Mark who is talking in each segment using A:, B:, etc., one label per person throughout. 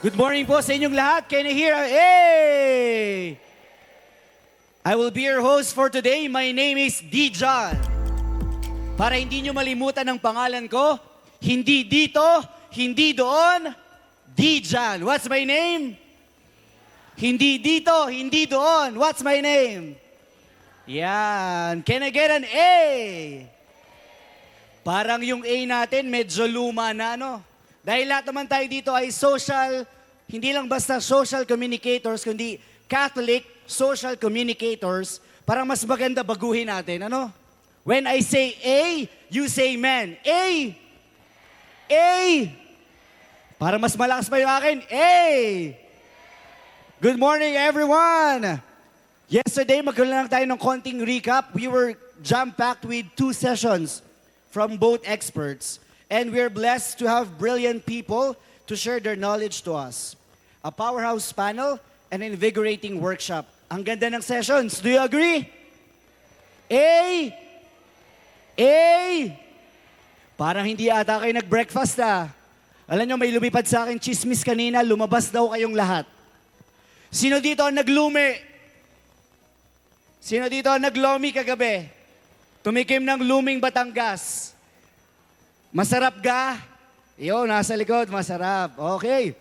A: Good morning po sa inyong lahat. Can I hear a hey? I will be your host for today. My name is Dijon. Para hindi nyo malimutan ang pangalan ko, hindi dito, hindi doon, Dijon. What's my name? Hindi dito, hindi doon. What's my name? Yan. Can I get an A? Parang yung A natin medyo luma na, no? Dahil lahat naman tayo dito ay social, hindi lang basta social communicators, kundi Catholic social communicators, parang mas maganda baguhin natin, ano? When I say A, you say amen. A! A! Para mas malakas pa yung akin, A! Good morning, everyone! Yesterday, magkaroon lang tayo ng konting recap. We were jam-packed with 2 sessions from both experts. And we're blessed to have brilliant people to share their knowledge to us. A powerhouse panel and an invigorating workshop. Ang ganda ng sessions. Do you agree? A! A! Parang hindi ata kayo nag-breakfast Alam nyo, may lumipad sa akin chismis kanina, lumabas daw kayong lahat. Sino dito ang naglumi? Sino dito ang naglomi kagabi? Tumikim ng luming Batangas. Masarap ga? Yo, nasa likod, masarap. Okay.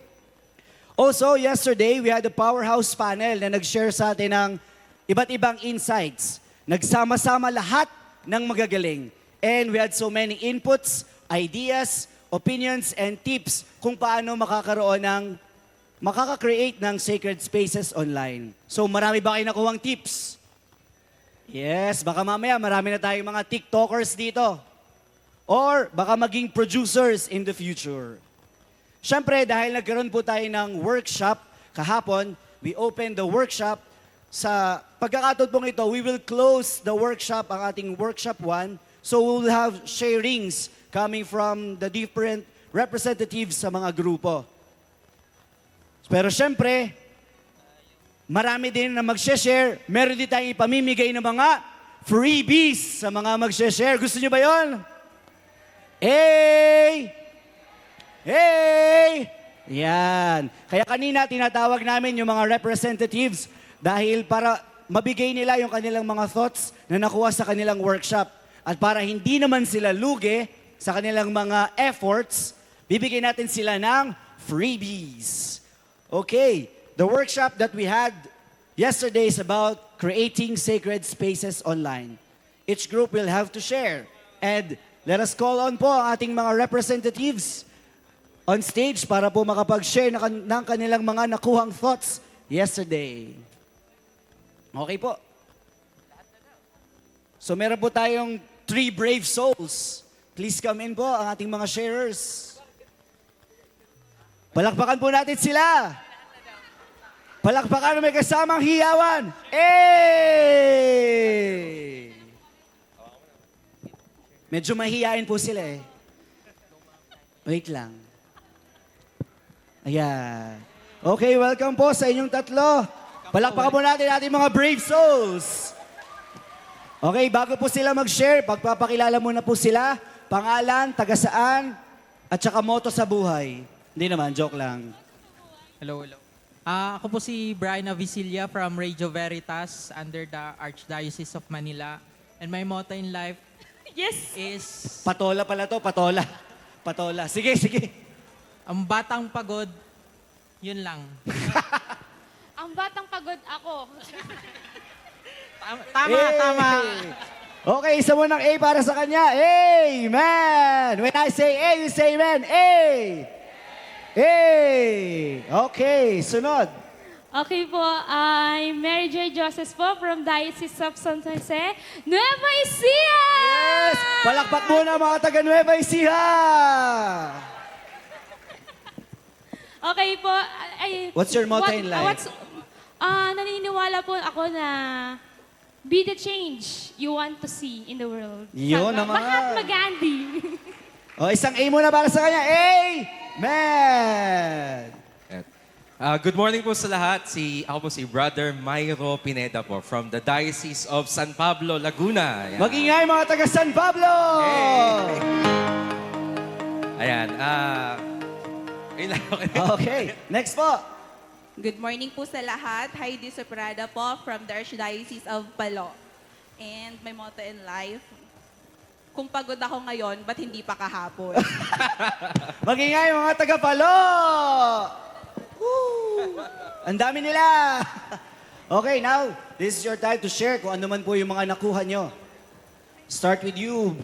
A: Also, yesterday, we had a powerhouse panel na nag-share sa atin ng iba't ibang insights. Nagsama-sama lahat ng magagaling. And we had so many inputs, ideas, opinions, and tips kung paano makaka-create ng sacred spaces online. So, marami ba kayo nakuhang tips? Yes, baka mamaya marami na tayong mga TikTokers dito. Or baka maging producers in the future. Siyempre, dahil nagkaroon po tayo ng workshop kahapon, we opened the workshop. Sa pagkakataon pong ito, we will close the workshop, ang ating workshop 1. So we will have sharings coming from the different representatives sa mga grupo. Pero siyempre, marami din na mag-share. Meron din tayong ipamimigay ng mga freebies sa mga mag-share. Gusto nyo ba yon? Hey! Hey! Yan. Kaya kanina tinatawag namin yung mga representatives dahil para mabigay nila yung kanilang mga thoughts na nakuha sa kanilang workshop. At para hindi naman sila lugi sa kanilang mga efforts, bibigyan natin sila ng freebies. Okay. The workshop that we had yesterday is about creating sacred spaces online. Each group will have to share. And let us call on po ang ating mga representatives on stage para po makapag-share ng kanilang mga nakuhang thoughts yesterday. Okay po. So meron po tayong 3 brave souls. Please come in po ang ating mga sharers. Palakpakan po natin sila. Palakpakan na may kasamang hiyawan. Hey! Medyo mahihain po sila Wait lang. Ayan. Okay, welcome po sa inyong tatlo. Palakpakan po natin ating mga brave souls. Okay, bago po sila mag-share, pagpapakilala muna po sila. Pangalan, taga saan, at saka motto sa buhay. Hindi naman, joke lang.
B: Hello, hello. Ako po si Brian Avicilia from Radio Veritas under the Archdiocese of Manila. And my motto in life is...
A: Patola pala to, patola. Patola. Sige, sige.
B: Ang batang pagod, yun lang.
C: Ang batang pagod ako.
B: Tama.
A: Okay, isa mo ng A para sa kanya. Amen! When I say A, you say amen. A! A! Okay, sunod.
C: Okay po, I'm Mary Joy Joseph po from Diocese of San Jose, Nueva Ecija!
A: Yes! Palakpak muna mga taga Nueva Ecija!
C: Okay po.
A: What's your motto in life?
C: Naniniwala po ako na be the change you want to see in the world.
A: Yun naman.
C: Mahatma Gandhi.
A: O, isang A muna para sa kanya. Amen!
D: Good morning po sa lahat. Ako po si Brother Myro Pineda po from the Diocese of San Pablo, Laguna. Ayan.
A: Mag-ingay mga taga San Pablo!
D: Ayan.
A: Okay, next po.
E: Good morning po sa lahat. Heidi Soprada po from the Archdiocese of Palo. And my motto in life, kung pagod ako ngayon, ba't hindi pa kahapon?
A: Magingay mga taga-Palo! Woo! Ang dami nila! Okay, now, this is your time to share kung ano man po yung mga nakuha nyo. Start with you,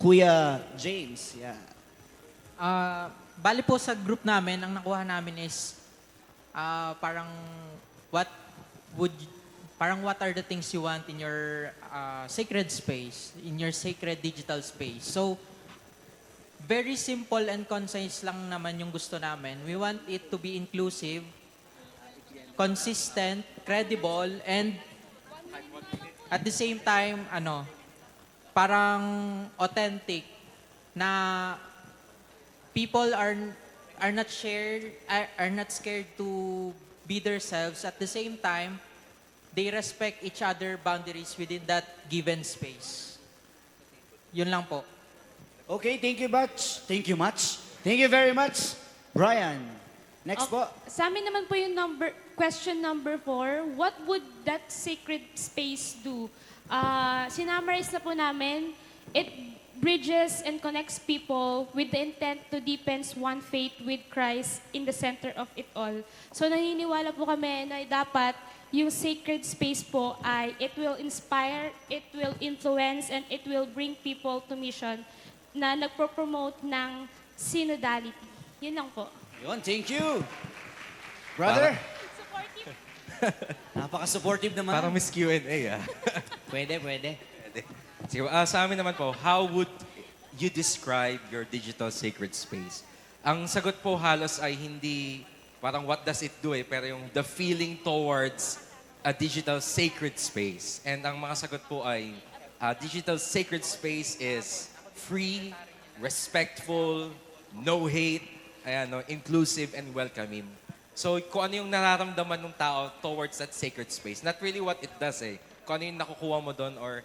A: Kuya James. Yeah.
B: Bali po sa group namin, ang nakuha namin is parang what what are the things you want in your sacred space, in your sacred digital space. So, very simple and concise lang naman yung gusto namin. We want it to be inclusive, consistent, credible, and at the same time, parang authentic na people are not scared to be themselves. At the same time, they respect each other boundaries within that given space. Yun lang po.
A: Okay, thank you much. Thank you much. Thank you very much, Brian. Next po.
C: Sa amin naman po yung question number 4, what would that sacred space do? Sinamarize na po namin, it bridges and connects people with the intent to deepen one faith with Christ in the center of it all. So naniniwala po kami na dapat yung sacred space po ay it will inspire, it will influence, and it will bring people to mission na nagpo-promote ng synodality. Yun lang po.
A: Yun, thank you. Brother,
C: Supportive.
A: napaka-supportive naman.
D: Parang Miss Q&A, ah.
A: Pwede.
D: Sige, sa amin naman po, how would you describe your digital sacred space? Ang sagot po halos ay hindi parang what does it do pero yung the feeling towards a digital sacred space. And ang mga sagot po ay digital sacred space is free, respectful, no hate, inclusive and welcoming. So kung ano yung nararamdaman ng tao towards that sacred space, not really what it does kung ano yung nakukuha mo doon or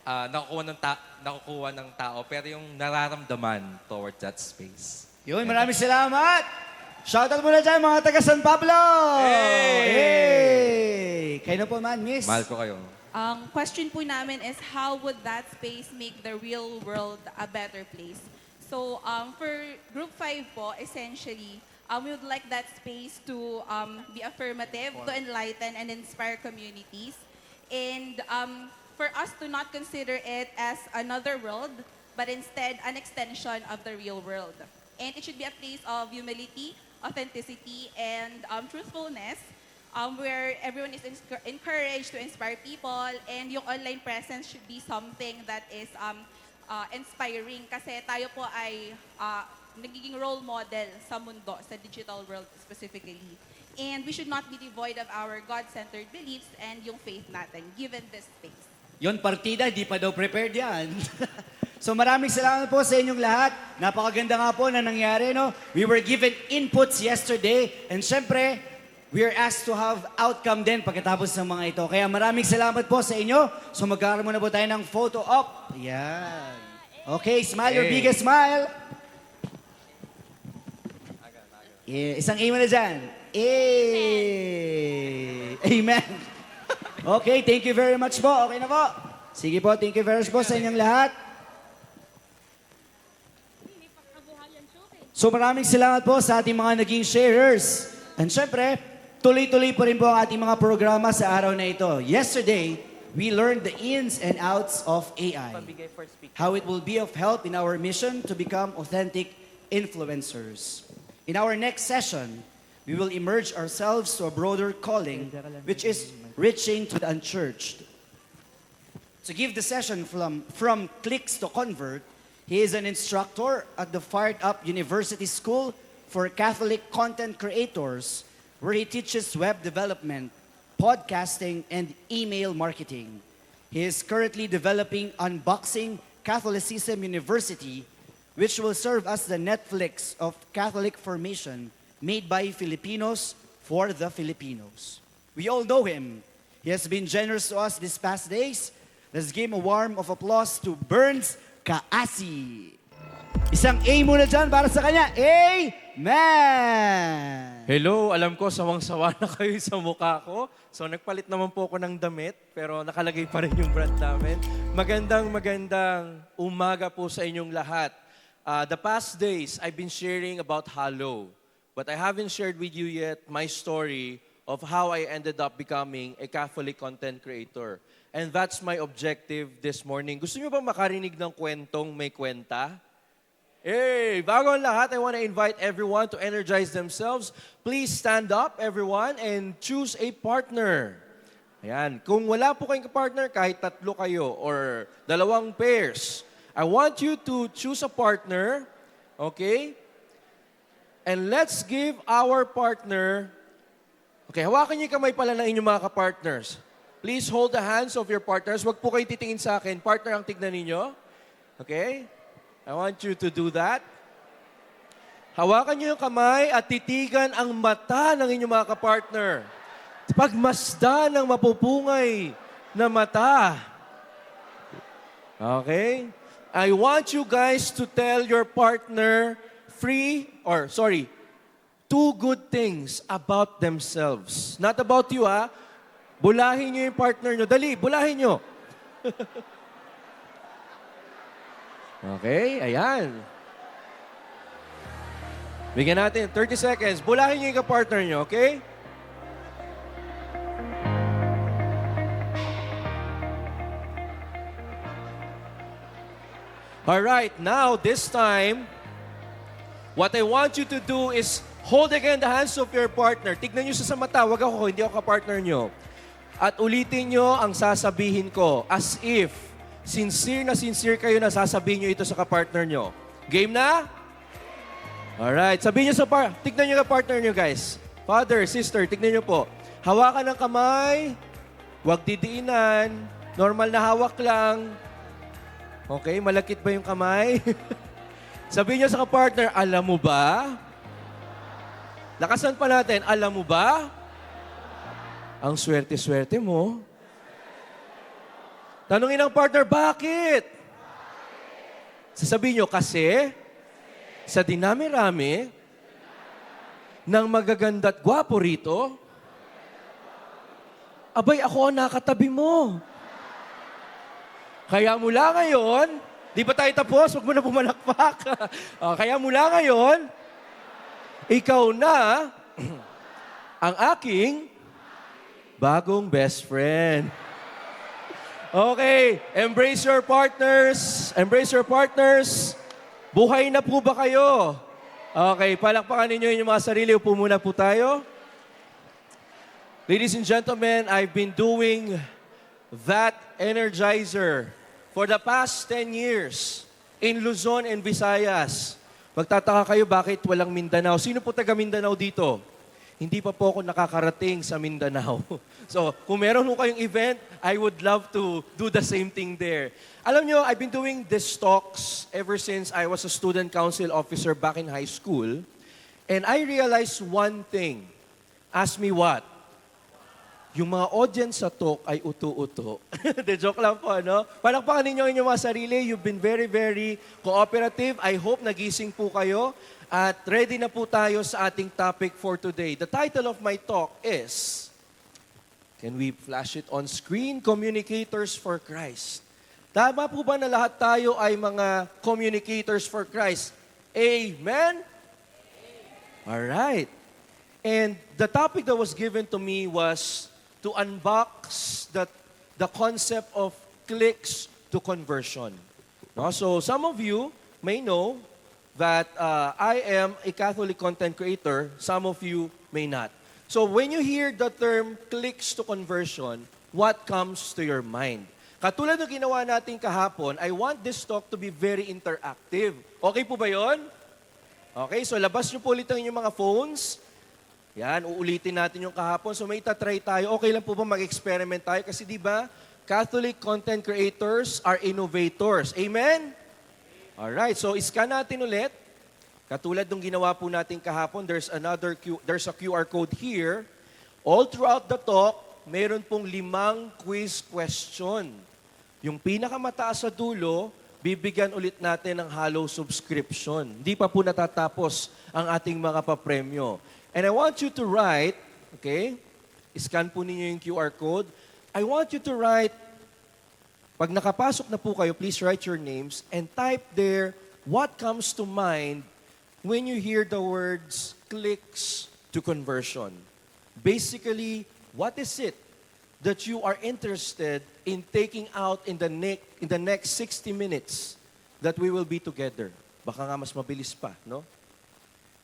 D: nakukuha ng tao, pero yung nararamdaman towards that space.
A: Yun, maraming salamat. Shoutout muna dyan, mga taga San Pablo! Hey! Kayo na po man, miss.
D: Mahal ko kayo.
E: Ang question po namin is how would that space make the real world a better place? So for Group 5 po, essentially, we would like that space to be affirmative, to enlighten and inspire communities. And for us to not consider it as another world, but instead an extension of the real world. And it should be a place of humility, authenticity, and truthfulness, where everyone is encouraged to inspire people, and yung online presence should be something that is inspiring kasi tayo po ay nagiging role model sa mundo, sa digital world specifically. And we should not be devoid of our God-centered beliefs and yung faith natin, given this space.
A: Yun, partida, di pa daw prepared yan. So maraming salamat po sa inyong lahat. Napakaganda nga po na nangyari, no? We were given inputs yesterday, and syempre, we are asked to have outcome din pagkatapos ng mga ito. Kaya maraming salamat po sa inyo. So magkakaroon muna po tayo ng photo op. Yan. Okay, smile your biggest smile. Yeah, isang amen na dyan. Amen. Okay, thank you very much po. Okay na po. Sige po, thank you very much po sa inyong lahat. So maraming salamat po sa ating mga naging sharers. And syempre, tuloy-tuloy po rin po ang ating mga programa sa araw na ito. Yesterday, we learned the ins and outs of AI. How it will be of help in our mission to become authentic influencers. In our next session, we will immerse ourselves to a broader calling, which is reaching to the unchurched. To give the session from clicks to convert, he is an instructor at the Fired Up University School for Catholic Content Creators, where he teaches web development, podcasting, and email marketing. He is currently developing Unboxing Catholicism University, which will serve as the Netflix of Catholic formation made by Filipinos for the Filipinos. We all know him. He has been generous to us these past days. Let's give him a warm of applause to Burns Kaasi. Isang A muna dyan para sa kanya. Amen!
F: Hello, alam ko sawang-sawa na kayo sa mukha ko. So nagpalit naman po ako ng damit, pero nakalagay pa rin yung brand namin. Magandang umaga po sa inyong lahat. The past days, I've been sharing about Halo. But I haven't shared with you yet my story of how I ended up becoming a Catholic content creator. And that's my objective this morning. Gusto niyo ba makarinig ng kwentong may kwenta? Hey, bago ang lahat, I want to invite everyone to energize themselves. Please stand up, everyone, and choose a partner. Ayan. Kung wala po kayong partner, kahit tatlo kayo or dalawang pairs, I want you to choose a partner, okay? And let's give our partner, okay, hawakan niyo yung kamay pala ng inyong mga kapartners. Please hold the hands of your partners. Huwag po kayo titingin sa akin. Partner ang tignan ninyo. Okay? I want you to do that. Hawakan niyo yung kamay at titigan ang mata ng inyong mga kapartner. Pagmasdan ng mapupungay na mata. Okay? I want you guys to tell your partner two good things about themselves. Not about you, ha? Bulahin niyo yung partner niyo. Dali, bulahin niyo. Okay, ayan. Bigyan natin 30 seconds. Bulahin niyo yung partner niyo, okay? Alright, now this time, what I want you to do is hold again the hands of your partner. Tignan niyo siya sa mata. Wag ako, hindi ako ka-partner niyo. At ulitin niyo ang sasabihin ko as if sincere na sincere kayo na sasabihin niyo ito sa ka-partner niyo. Game na? Alright, sabihin niyo tignan niyo ka-partner niyo, guys. Father, sister, tignan niyo po. Hawakan ng kamay, huwag didiinan, normal na hawak lang. Okay, malakit ba yung kamay? Sabihin niyo sa ka-partner, alam mo ba? Lakasan pa natin, alam mo ba? Ang swerte-swerte mo. Tanungin ang partner, bakit? Sasabihin nyo, kasi sa dinami-rami ng magaganda at gwapo rito, abay, ako ang nakatabi mo. Kaya mula ngayon, di ba tayo tapos? Huwag mo na pumalakpak. Kaya mula ngayon, ikaw na ang aking bagong best friend. Okay, embrace your partners. Embrace your partners. Buhay na po ba kayo? Okay, palakpakan ninyo yung mga sarili. Upo muna po tayo. Ladies and gentlemen, I've been doing that Energizer for the past 10 years in Luzon and Visayas. Magtataka kayo bakit walang Mindanao. Sino po taga Mindanao dito? Hindi pa po ako nakakarating sa Mindanao. So, kung meron po kayong event, I would love to do the same thing there. Alam nyo, I've been doing these talks ever since I was a student council officer back in high school. And I realized one thing. Ask me what? Yung mga audience sa talk ay uto-uto. De joke lang po, ano? Palakpakan ninyo inyong mga sarili. You've been very, very cooperative. I hope nagising po kayo. At ready na po tayo sa ating topic for today. The title of my talk is, can we flash it on screen? Communicators for Christ. Tama po ba na lahat tayo ay mga communicators for Christ? Amen? Alright. And the topic that was given to me was to unbox the concept of clicks to conversion. No? So some of you may know that I am a Catholic content creator. Some of you may not. So when you hear the term clicks to conversion, what comes to your mind? Katulad ng ginawa natin kahapon, I want this talk to be very interactive. Okay po ba yon? Okay, so labas nyo po ulit ang inyong mga phones. Yan, uulitin natin yung kahapon. So may itatry tayo. Okay lang po ba mag-experiment tayo? Kasi di ba, Catholic content creators are innovators. Amen? Alright, so iscan natin ulit. Katulad ng ginawa po natin kahapon, there's a QR code here. All throughout the talk, meron pong 5 quiz question. Yung pinakamataas sa dulo bibigyan ulit natin ng hollow subscription. Hindi pa po natatapos ang ating mga papremyo. And I want you to write, okay, scan po ninyo yung QR code. I want you to write, pag nakapasok na po kayo, please write your names and type there what comes to mind when you hear the words clicks to conversion. Basically, what is it that you are interested in taking out in the next 60 minutes that we will be together? Baka nga mas mabilis pa, no?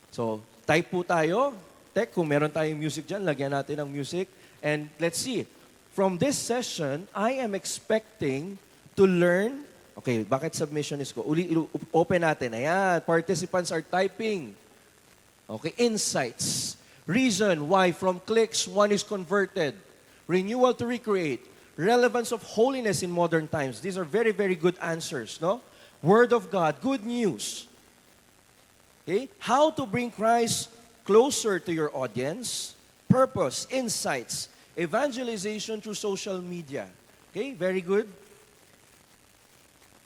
F: So, type po tayo. Tech, kung meron tayong music dyan, lagyan natin ng music. And let's see. From this session, I am expecting to learn. Okay, bakit submission is ko? Open natin. Ayan, participants are typing. Okay, insights. Reason why from clicks one is converted. Renewal to recreate. Relevance of holiness in modern times. These are very, very good answers, no? Word of God, good news. Okay? How to bring Christ closer to your audience. Purpose, insights, evangelization through social media. Okay, very good.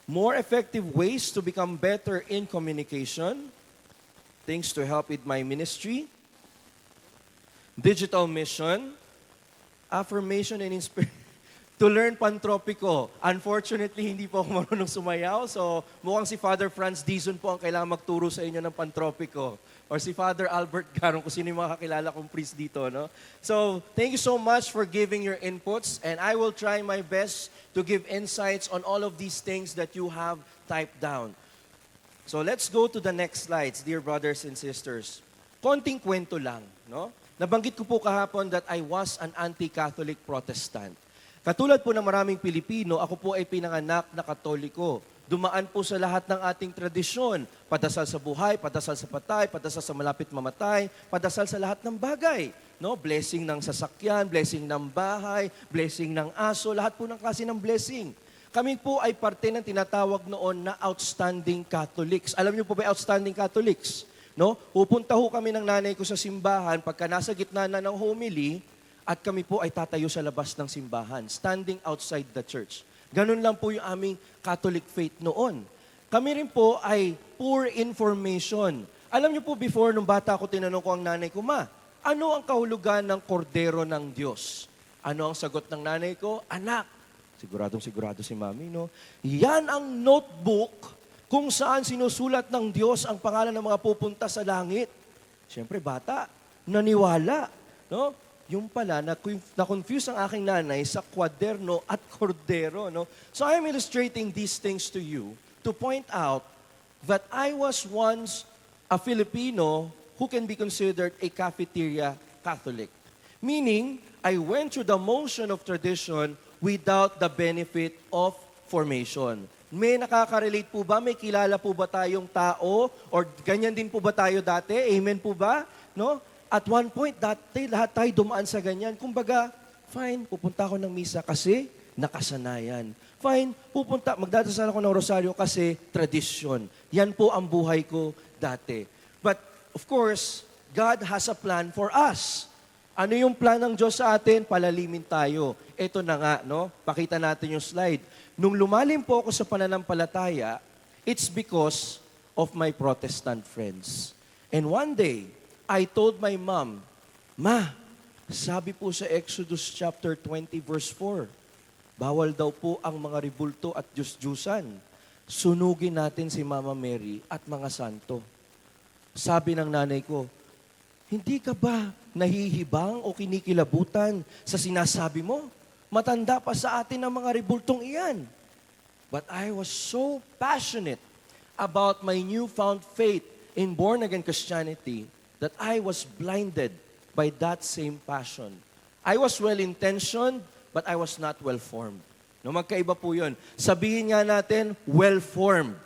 F: More effective ways to become better in communication. Things to help with my ministry. Digital mission. Affirmation and inspiration. To learn Pantropiko. Unfortunately, hindi po ako marunong sumayaw. So, mukhang si Father Franz Dizon po ang kailangan magturo sa inyo ng Pantropiko. Or si Father Albert Garong, kung sino yung mga kakilala kong priest dito. No? So, thank you so much for giving your inputs. And I will try my best to give insights on all of these things that you have typed down. So, let's go to the next slides, dear brothers and sisters. Konting kwento lang. No? Nabanggit ko po kahapon that I was an anti-Catholic Protestant. Katulad po ng maraming Pilipino, ako po ay pinanganak na Katoliko. Dumaan po sa lahat ng ating tradisyon. Padasal sa buhay, padasal sa patay, padasal sa malapit mamatay, padasal sa lahat ng bagay. No? Blessing ng sasakyan, blessing ng bahay, blessing ng aso, lahat po ng klase ng blessing. Kami po ay parte ng tinatawag noon na outstanding Catholics. Alam niyo po ba outstanding Catholics? No? Pupunta ho kami ng nanay ko sa simbahan pagka nasa gitna na ng homily, at kami po ay tatayo sa labas ng simbahan, standing outside the church. Ganun lang po yung aming Catholic faith noon. Kami rin po ay poor information. Alam niyo po, before, nung bata ako, tinanong ko ang nanay ko, Ma, ano ang kahulugan ng kordero ng Diyos? Ano ang sagot ng nanay ko? Anak. Siguradong sigurado si Mami, no? Yan ang notebook kung saan sinusulat ng Diyos ang pangalan ng mga pupunta sa langit. Siyempre, bata, naniwala, no? Yung pala, na-confuse ang aking nanay sa kwaderno at kordero. No? So I'm illustrating these things to you to point out that I was once a Filipino who can be considered a cafeteria Catholic. Meaning, I went through the motion of tradition without the benefit of formation. May nakaka-relate po ba? May kilala po ba tayong tao? Or ganyan din po ba tayo dati? Amen po ba? No? At one point, dati lahat tayo dumaan sa ganyan. Kumbaga, fine, pupunta ako ng misa kasi nakasanayan. Fine, magdadasal ako ng rosaryo kasi tradisyon. Yan po ang buhay ko dati. But, of course, God has a plan for us. Ano yung plan ng Diyos sa atin? Palalimin tayo. Ito na nga, no? Pakita natin yung slide. Nung lumalim po ako sa pananampalataya, it's because of my Protestant friends. And one day, I told my mom, Ma, sabi po sa Exodus chapter 20 verse 4, bawal daw po ang mga ribulto at Diyos-Diyusan. Sunugin natin si Mama Mary at mga santo. Sabi ng nanay ko, hindi ka ba nahihibang o kinikilabutan sa sinasabi mo? Matanda pa sa atin ang mga ribultong iyan. But I was so passionate about my newfound faith in born-again Christianity that I was blinded by that same passion. I was well-intentioned, but I was not well-formed. No, magkaiba po yun. Sabihin nga natin, well-formed.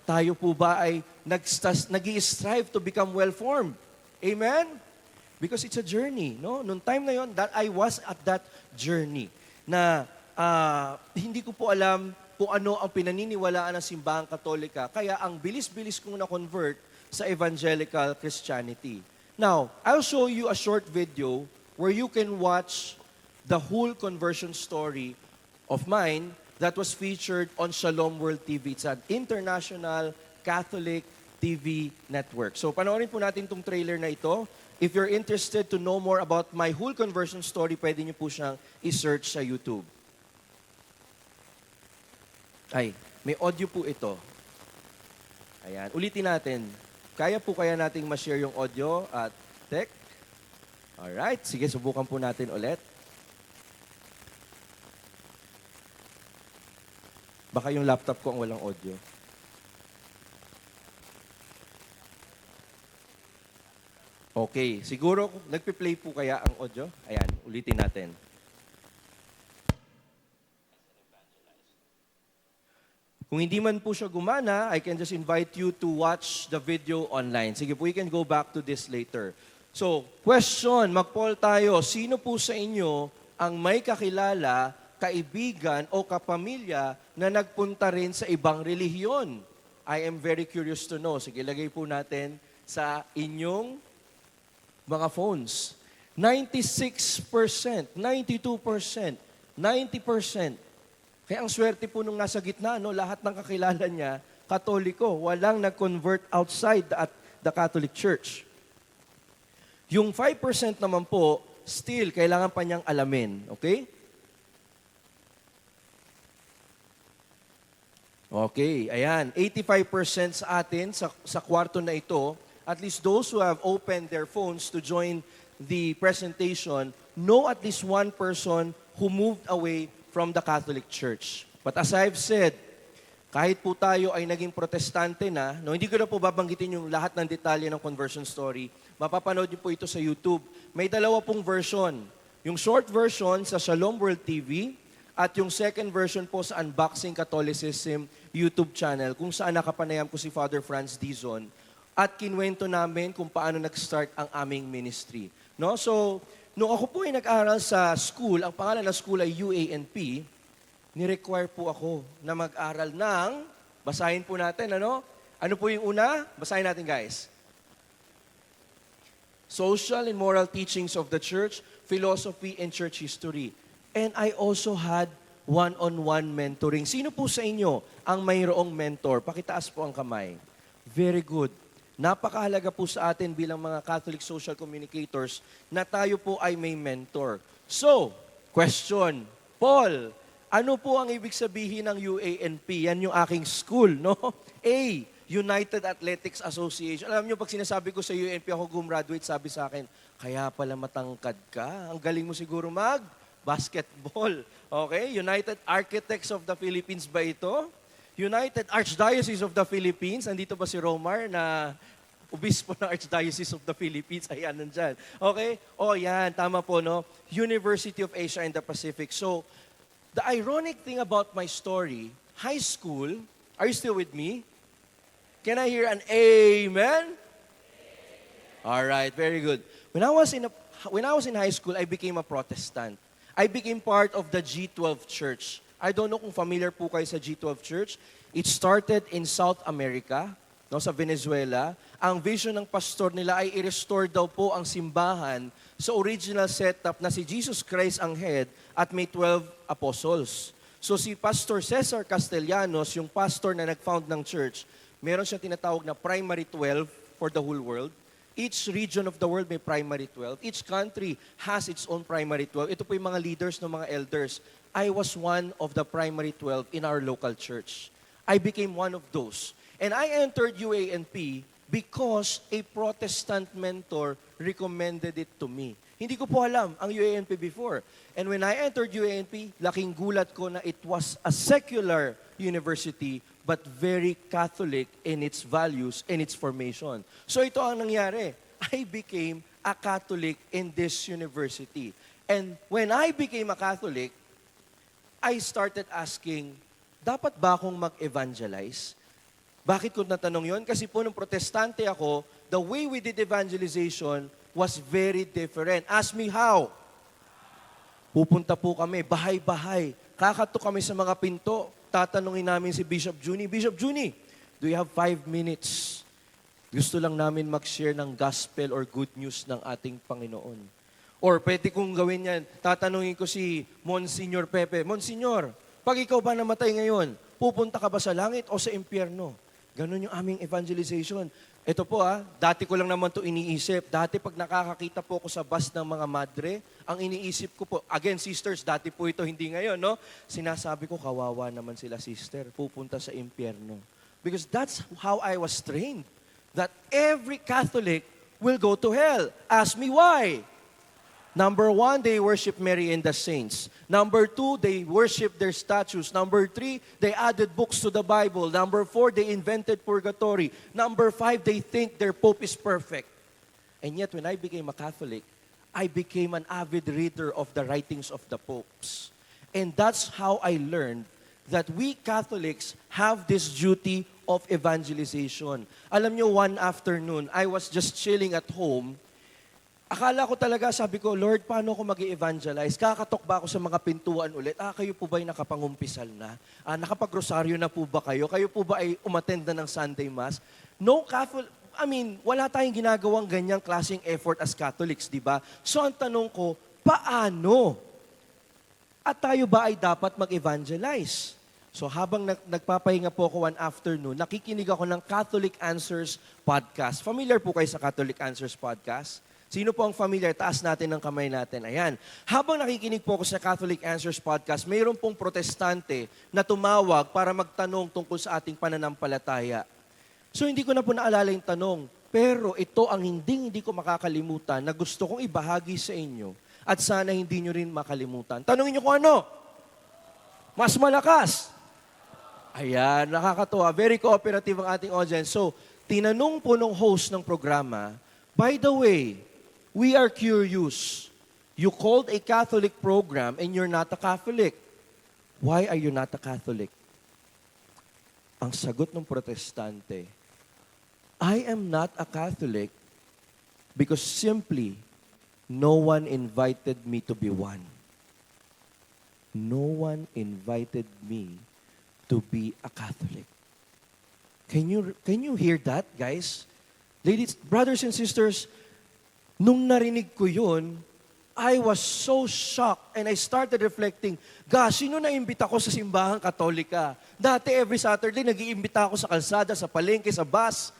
F: Tayo po ba ay nag-i-strive to become well-formed? Amen? Because it's a journey. No? Noong time na yon, that I was at that journey na hindi ko po alam kung ano ang pinaniniwalaan ng simbahang Katolika. Kaya ang bilis-bilis kong na-convert sa evangelical Christianity. Now, I'll show you a short video where you can watch the whole conversion story of mine that was featured on Shalom World TV. It's an international Catholic TV network. So panoorin po natin itong trailer na ito. If you're interested to know more about my whole conversion story, pwede niyo po siyang i-search sa YouTube. Ay, may audio po ito. Ayan, ulitin natin. Kaya po kaya nating ma-share yung audio at tech? Alright, sige, subukan po natin ulit. Baka yung laptop ko ang walang audio. Okay, siguro nagpi-play po kaya ang audio? Ayan, ulitin natin. Kung hindi man po siya gumana, I can just invite you to watch the video online. Sige po, we can go back to this later. So, question, mag-poll tayo. Sino po sa inyo ang may kakilala, kaibigan o kapamilya na nagpunta rin sa ibang relihiyon? I am very curious to know. Sige, lagay po natin sa inyong mga phones. 96%, 92%, 90%. Kaya ang swerte po nung nasa gitna, no, lahat ng kakilala niya, Katoliko. Walang nag-convert outside the Catholic Church. Yung 5% naman po, still, kailangan pa niyang alamin. Okay? Okay, ayan. 85% sa atin, sa kwarto na ito, at least those who have opened their phones to join the presentation, know at least one person who moved away from the Catholic Church. But as I've said, kahit po tayo ay naging protestante na, no, hindi ko na po babanggitin yung lahat ng detalye ng conversion story. Mapapanood niyo po ito sa YouTube. May dalawa pong version. Yung short version sa Shalom World TV at yung second version po sa Unboxing Catholicism YouTube channel kung saan nakapanayam ko si Father Franz Dizon at kinwento namin kung paano nag-start ang aming ministry. No? So, nung ako po ay nag-aral sa school, ang pangalan ng school ay UANP, ni-require po ako na mag-aral ng, basahin po natin, ano? Ano po yung una? Basahin natin, guys. Social and moral teachings of the church, philosophy and church history. And I also had one-on-one mentoring. Sino po sa inyo ang mayroong mentor? Pakitaas po ang kamay. Very good. Napakahalaga po sa atin bilang mga Catholic social communicators na tayo po ay may mentor. So, question, Paul, ano po ang ibig sabihin ng UANP? Yan yung aking school, no? A, United Athletics Association. Alam nyo, pag sinasabi ko sa UANP ako gumraduate, sabi sa akin, kaya pala matangkad ka. Ang galing mo siguro basketball. Okay? United Architects of the Philippines ba ito? United Archdiocese of the Philippines. Andito ba si Romar na obispo ng Archdiocese of the Philippines? Ayan, nandyan. Okay? O yan, tama po, no? University of Asia and the Pacific. So, the ironic thing about my story, high school, are you still with me? Can I hear an amen? All right, very good. When I was in high school, I became a Protestant. I became part of the G12 Church. I don't know kung familiar po kayo sa G12 Church. It started in South America, no, sa Venezuela. Ang vision ng pastor nila ay i-restore daw po ang simbahan sa original setup na si Jesus Christ ang head at may 12 apostles. So si Pastor Cesar Castellanos, yung pastor na nag-found ng church, meron siyang tinatawag na primary 12 for the whole world. Each region of the world may primary 12. Each country has its own primary 12. Ito po yung mga leaders ng mga elders. I was one of the primary 12 in our local church. I became one of those. And I entered UANP because a Protestant mentor recommended it to me. Hindi ko po alam ang UANP before. And when I entered UANP, laking gulat ko na it was a secular university but very Catholic in its values and its formation. So ito ang nangyari. I became a Catholic in this university. And when I became a Catholic, I started asking, dapat ba akong mag-evangelize? Bakit ko natanong yon? Kasi po nung protestante ako, the way we did evangelization was very different. Ask me how. Pupunta po kami, bahay-bahay. Kakatok kami sa mga pinto. Tatanungin namin si Bishop Juni, Bishop Juni, do you have 5 minutes? Gusto lang namin mag-share ng gospel or good news ng ating Panginoon. Or pwede kong gawin yan, tatanungin ko si Monsignor Pepe, Monsignor, Pag ikaw ba namatay ngayon, pupunta ka ba sa langit o sa impyerno? Ganon yung aming evangelization. Ito po dati ko lang naman to iniisip. Dati pag nakakakita po ako sa bus ng mga madre, ang iniisip ko po, again sisters, dati po ito, hindi ngayon, no? Sinasabi ko, kawawa naman sila sister, pupunta sa impyerno. Because that's how I was trained. That every Catholic will go to hell. Ask me why. Number 1, they worship Mary and the saints. Number 2, they worship their statues. Number 3, they added books to the Bible. Number 4, they invented purgatory. Number 5, they think their Pope is perfect. And yet, when I became a Catholic, I became an avid reader of the writings of the popes. And that's how I learned that we Catholics have this duty of evangelization. Alam nyo, one afternoon, I was just chilling at home. Akala ko talaga, sabi ko, Lord, paano ako mag-evangelize? Kakatok ba ako sa mga pintuan ulit? Kayo po ba'y nakapangumpisal na? Nakapag-rosaryo na po ba kayo? Kayo po ba ay umattend na ng Sunday Mass? No Catholic, wala tayong ginagawang ganyang klaseng effort as Catholics, di ba? So ang tanong ko, paano? At tayo ba ay dapat mag-evangelize? So habang nagpapahinga po ako one afternoon, nakikinig ako ng Catholic Answers Podcast. Familiar po kayo sa Catholic Answers Podcast? Sino po ang familiar? Taas natin ang kamay natin. Ayan. Habang nakikinig po ako sa Catholic Answers Podcast, mayroon pong protestante na tumawag para magtanong tungkol sa ating pananampalataya. So hindi ko na po naalala yung tanong, pero ito ang hindi ko makakalimutan na gusto kong ibahagi sa inyo at sana hindi nyo rin makalimutan. Tanungin nyo kung ano? Mas malakas. Ayan, nakakatuwa. Very cooperative ang ating audience. So, tinanong po nung host ng programa, by the way, we are curious. You called a Catholic program and you're not a Catholic. Why are you not a Catholic? Ang sagot ng protestante, I am not a Catholic because simply no one invited me to be one. No one invited me to be a Catholic. Can you hear that, guys? Ladies, brothers and sisters, nung narinig ko yun, I was so shocked and I started reflecting, gosh, sino na-imbita ko sa simbahang Katolika? Dati every Saturday, nag-iimbita ako sa kalsada, sa palengke, sa bus,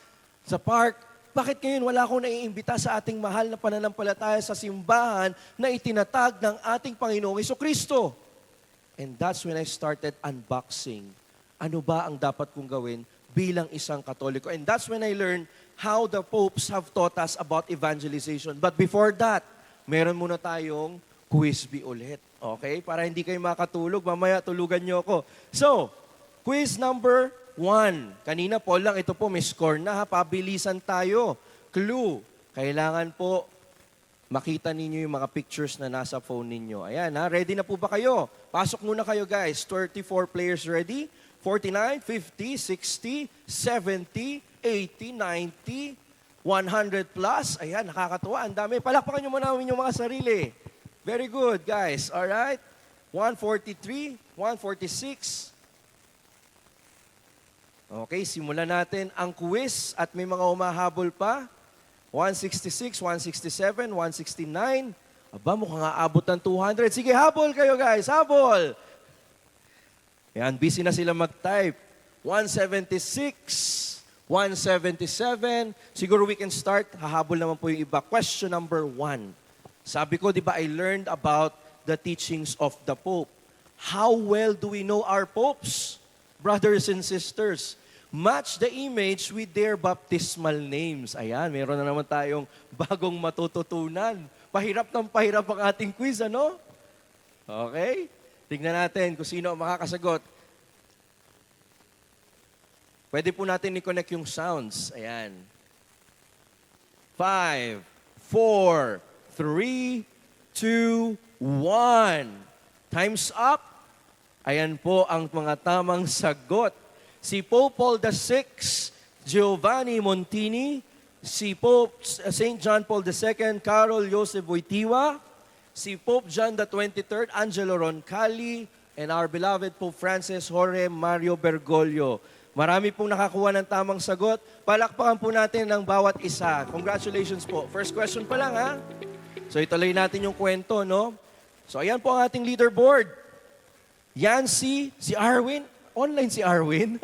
F: sa park. Bakit ngayon wala akong naiimbita sa ating mahal na pananampalataya sa simbahan na itinatag ng ating Panginoong Jesucristo? And that's when I started unboxing. Ano ba ang dapat kong gawin bilang isang Katoliko? And that's when I learned how the popes have taught us about evangelization. But before that, meron muna tayong quiz bee ulit. Okay? Para hindi kayo makatulog, mamaya tulugan nyo ako. So, quiz number 1. Kanina po lang, ito po, may score na ha. Pabilisan tayo. Clue. Kailangan po makita ninyo yung mga pictures na nasa phone ninyo. Ayan ha, ready na po ba kayo? Pasok muna kayo guys. 34 players ready. 49, 50, 60, 70, 80, 90, 100 plus. Ayan, nakakatuwa. Ang dami. Palakpakan nyo muna yung mga sarili. Very good, guys. Alright. 143, 146. Okay, simulan natin ang quiz at may mga humahabol pa. 166, 167, 169. Aba, mukhang aabot ng 200. Sige, habol kayo, guys. Habol! Ayan, busy na sila mag-type. 176, 177. Siguro we can start. Hahabol naman po yung iba. Question number 1. Sabi ko, di ba, I learned about the teachings of the Pope. How well do we know our popes? Brothers and sisters, match the image with their baptismal names. Ayan, meron na naman tayong bagong matututunan. Pahirap ng pahirap ang ating quiz, ano? Okay? Tingnan natin kung sino ang makakasagot. Pwede po natin i-connect yung sounds. Ayan. 5, 4, 3, 2, 1. Time's up. Ayan po ang mga tamang sagot. Si Pope Paul VI, Giovanni Montini, si Pope St. John Paul II, Carol Joseph Wojtyła, si Pope John the 23rd, Angelo Roncalli, and our beloved Pope Francis Jorge Mario Bergoglio. Marami pong nakakuha ng tamang sagot. Palakpakan po natin ng bawat isa. Congratulations po. First question pa lang, ha? So ituloy natin yung kwento, no? So ayan po ang ating leaderboard. Yancy, si Arwin. Online si Arwin.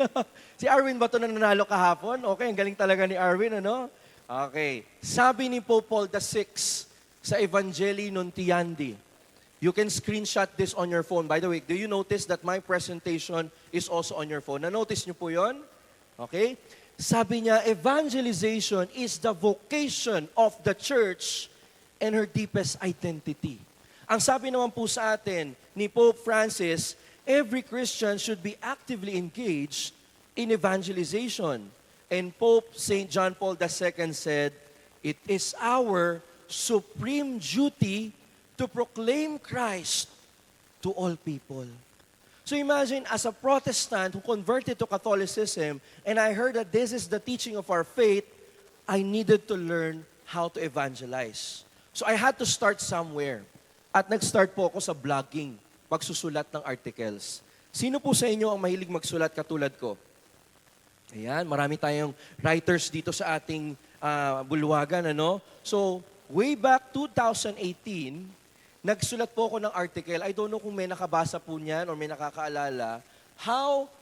F: Si Arwin ba ito na nanalo kahapon? Okay, ang galing talaga ni Arwin, ano? Okay. Sabi ni Pope Paul VI sa Evangelii Nuntiandi, you can screenshot this on your phone. By the way, do you notice that my presentation is also on your phone? Na-notice niyo po yon? Okay? Sabi niya, evangelization is the vocation of the church and her deepest identity. Ang sabi naman po sa atin ni Pope Francis, every Christian should be actively engaged in evangelization. And Pope St. John Paul II said, it is our supreme duty to proclaim Christ to all people. So imagine, as a Protestant who converted to Catholicism, and I heard that this is the teaching of our faith, I needed to learn how to evangelize. So I had to start somewhere. At nag-start po ako sa blogging, pagsusulat ng articles. Sino po sa inyo ang mahilig magsulat katulad ko? Ayan, marami tayong writers dito sa ating bulwagan, ano? So, way back 2018, nagsulat po ako ng article. I don't know kung may nakabasa po niyan or may nakakaalala.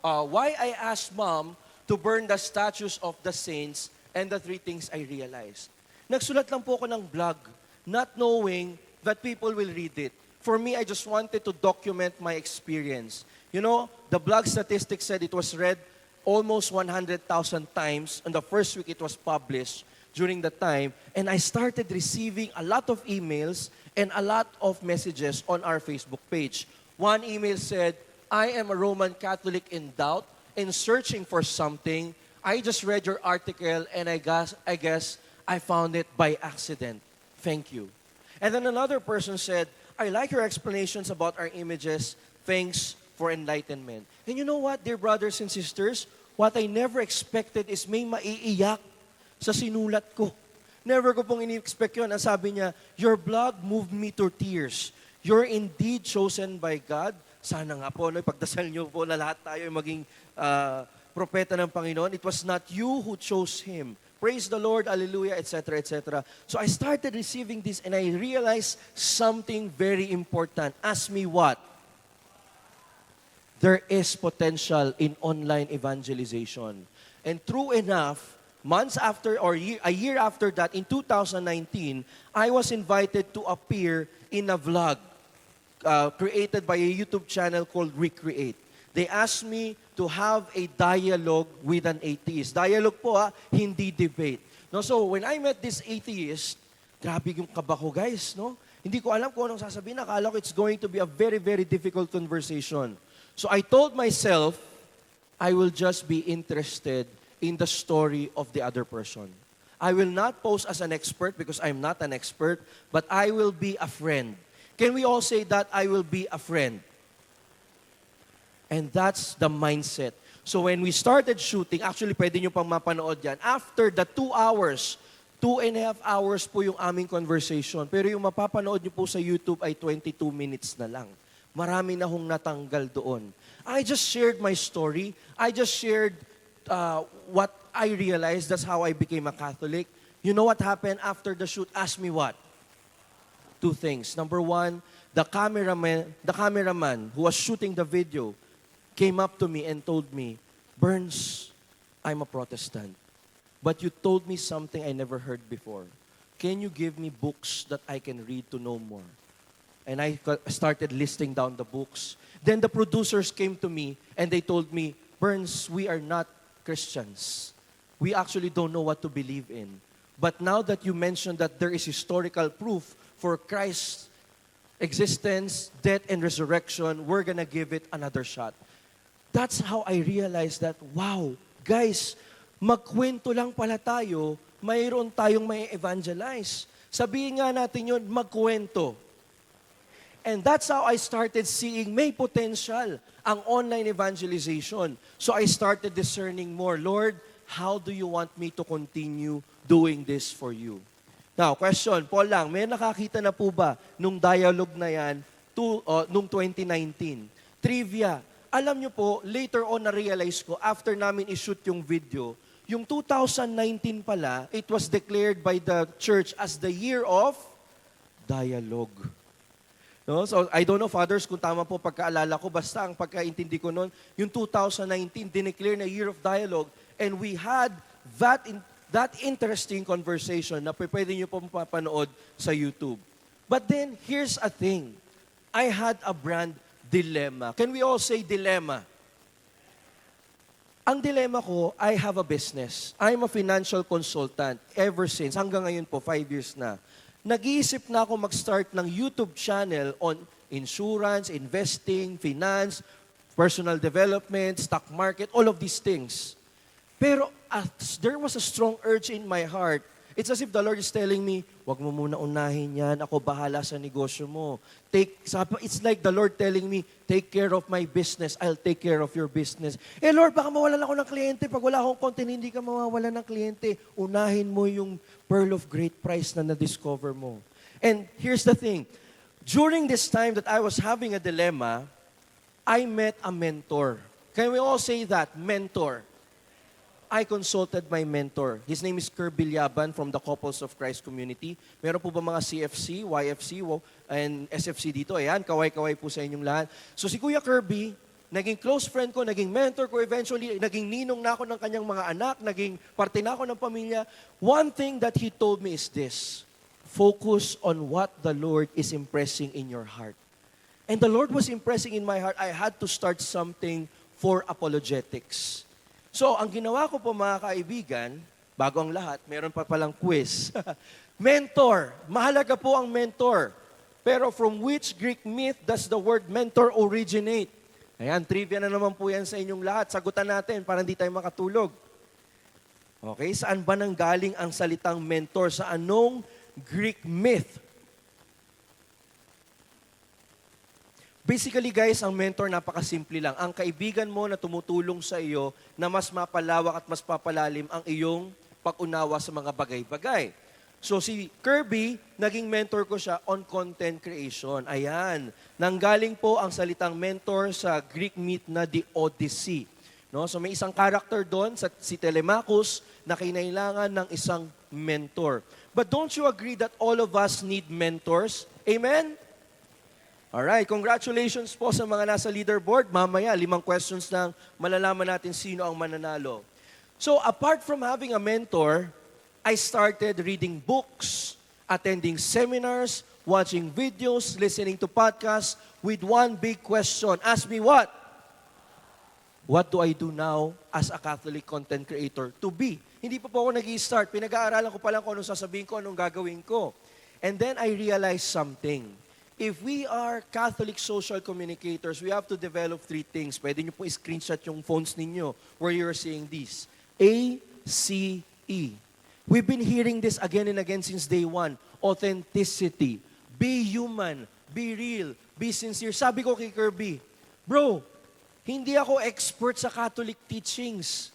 F: Why I asked Mom to burn the statues of the saints and the 3 things I realized. Nagsulat lang po ako ng blog, not knowing that people will read it. For me, I just wanted to document my experience. You know, the blog statistics said it was read almost 100,000 times. On the first week it was published during the time. And I started receiving a lot of emails and a lot of messages on our Facebook page. One email said, I am a Roman Catholic in doubt and searching for something. I just read your article and I guess I found it by accident. Thank you. And then another person said, I like your explanations about our images. Thanks for enlightenment. And you know what, dear brothers and sisters? What I never expected is may maiiyak sa sinulat ko. Never ko pong ini-expect yun. Ang sabi niya, your blog moved me to tears. You're indeed chosen by God. Sana nga po, no, ipagdasal niyo po na lahat tayo ay maging propeta ng Panginoon. It was not you who chose him. Praise the Lord, hallelujah, etc., etc. So I started receiving this and I realized something very important. Ask me what? There is potential in online evangelization. And true enough, months after or a year after that, in 2019, I was invited to appear in a vlog created by a YouTube channel called Recreate. They asked me to have a dialogue with an atheist. Dialogue po hindi debate. No, so when I met this atheist, grabe yung kaba ko, guys, no? Hindi ko alam kung anong sasabihin. Akala ko it's going to be a very, very difficult conversation. So I told myself, I will just be interested in the story of the other person. I will not pose as an expert because I'm not an expert, but I will be a friend. Can we all say that? I will be a friend. And that's the mindset. So when we started shooting, actually pwede nyo pang mapanood yan. After the 2 hours, 2.5 hours po yung aming conversation. Pero yung mapapanood nyo po sa YouTube ay 22 minutes na lang. Marami na hong natanggal doon. I just shared my story. I just shared what I realized. That's how I became a Catholic. You know what happened after the shoot? Ask me what? 2 things. Number 1, the cameraman who was shooting the video came up to me and told me, Burns, I'm a Protestant, but you told me something I never heard before. Can you give me books that I can read to know more? And I started listing down the books. Then the producers came to me and they told me, Burns, we are not Christians. We actually don't know what to believe in. But now that you mentioned that there is historical proof for Christ's existence, death, and resurrection, we're gonna give it another shot. That's how I realized that, wow, guys, magkwento lang pala tayo, mayroon tayong may evangelize. Sabihin nga natin yun, magkwento. And that's how I started seeing may potential ang online evangelization. So I started discerning more, Lord, how do you want me to continue doing this for you? Now, question, Paul lang, may nakakita na po ba nung dialogue na yan nung 2019? Trivia, alam nyo po, later on na-realize ko, after namin i-shoot yung video, yung 2019 pala, it was declared by the church as the year of dialogue. No? So I don't know, fathers, kung tama po pagkaalala ko, basta ang pagkaintindi ko noon, yung 2019, dineclare na Year of Dialogue, and we had that interesting conversation na pwede nyo po mapapanood sa YouTube. But then, here's a thing. I had a brand dilemma. Can we all say dilemma? Ang dilemma ko, I have a business. I'm a financial consultant ever since, hanggang ngayon po, 5 years na. Nag-iisip na ako mag-start ng YouTube channel on insurance, investing, finance, personal development, stock market, all of these things. Pero there was a strong urge in my heart. It's as if the Lord is telling me, wag mo muna unahin yan, ako bahala sa negosyo mo. It's like the Lord telling me, take care of my business, I'll take care of your business. Eh Lord, baka mawalan ako ng kliyente. Pag wala akong content, hindi ka mawawalan ng kliyente. Unahin mo yung pearl of great price na na-discover mo. And here's the thing. During this time that I was having a dilemma, I met a mentor. Can we all say that? Mentor. I consulted my mentor. His name is Kirby Liaban from the Couples of Christ community. Meron po ba mga CFC, YFC, and SFC dito? Ayan, kaway-kaway po sa inyong lahat. So si Kuya Kirby, naging close friend ko, naging mentor ko eventually, naging ninong na ako ng kanyang mga anak, naging parte na ako ng pamilya. One thing that he told me is this: focus on what the Lord is impressing in your heart. And the Lord was impressing in my heart, I had to start something for apologetics. So, ang ginawa ko po mga kaibigan, bago ang lahat, meron pa palang quiz. Mentor. Mahalaga po ang mentor. Pero from which Greek myth does the word mentor originate? Ayan, trivia na naman po yan sa inyong lahat. Sagutan natin para hindi tayo makatulog. Okay, saan ba nang galing ang salitang mentor? Sa anong Greek myth? Basically guys, ang mentor napakasimple lang. Ang kaibigan mo na tumutulong sa iyo na mas mapalawak at mas papalalim ang iyong pag-unawa sa mga bagay-bagay. So si Kirby, naging mentor ko siya on content creation. Ayan, nanggaling po ang salitang mentor sa Greek myth na The Odyssey. No? So may isang character doon, si Telemachus, na kinailangan ng isang mentor. But don't you agree that all of us need mentors? Amen? Alright, congratulations po sa mga nasa leaderboard. Mamaya, 5 questions lang, malalaman natin sino ang mananalo. So, apart from having a mentor, I started reading books, attending seminars, watching videos, listening to podcasts with one big question. Ask me what? What do I do now as a Catholic content creator to be? Hindi pa po ako nag-i-start. Pinag-aaralan ko pa lang kung anong sasabihin ko, anong gagawin ko. And then I realized something. If we are Catholic social communicators, we have to develop 3 things. Pwede nyo po i-screenshot yung phones ninyo where you're seeing this. ACE. We've been hearing this again and again since day 1. Authenticity. Be human. Be real. Be sincere. Sabi ko kay Kirby, bro, hindi ako expert sa Catholic teachings.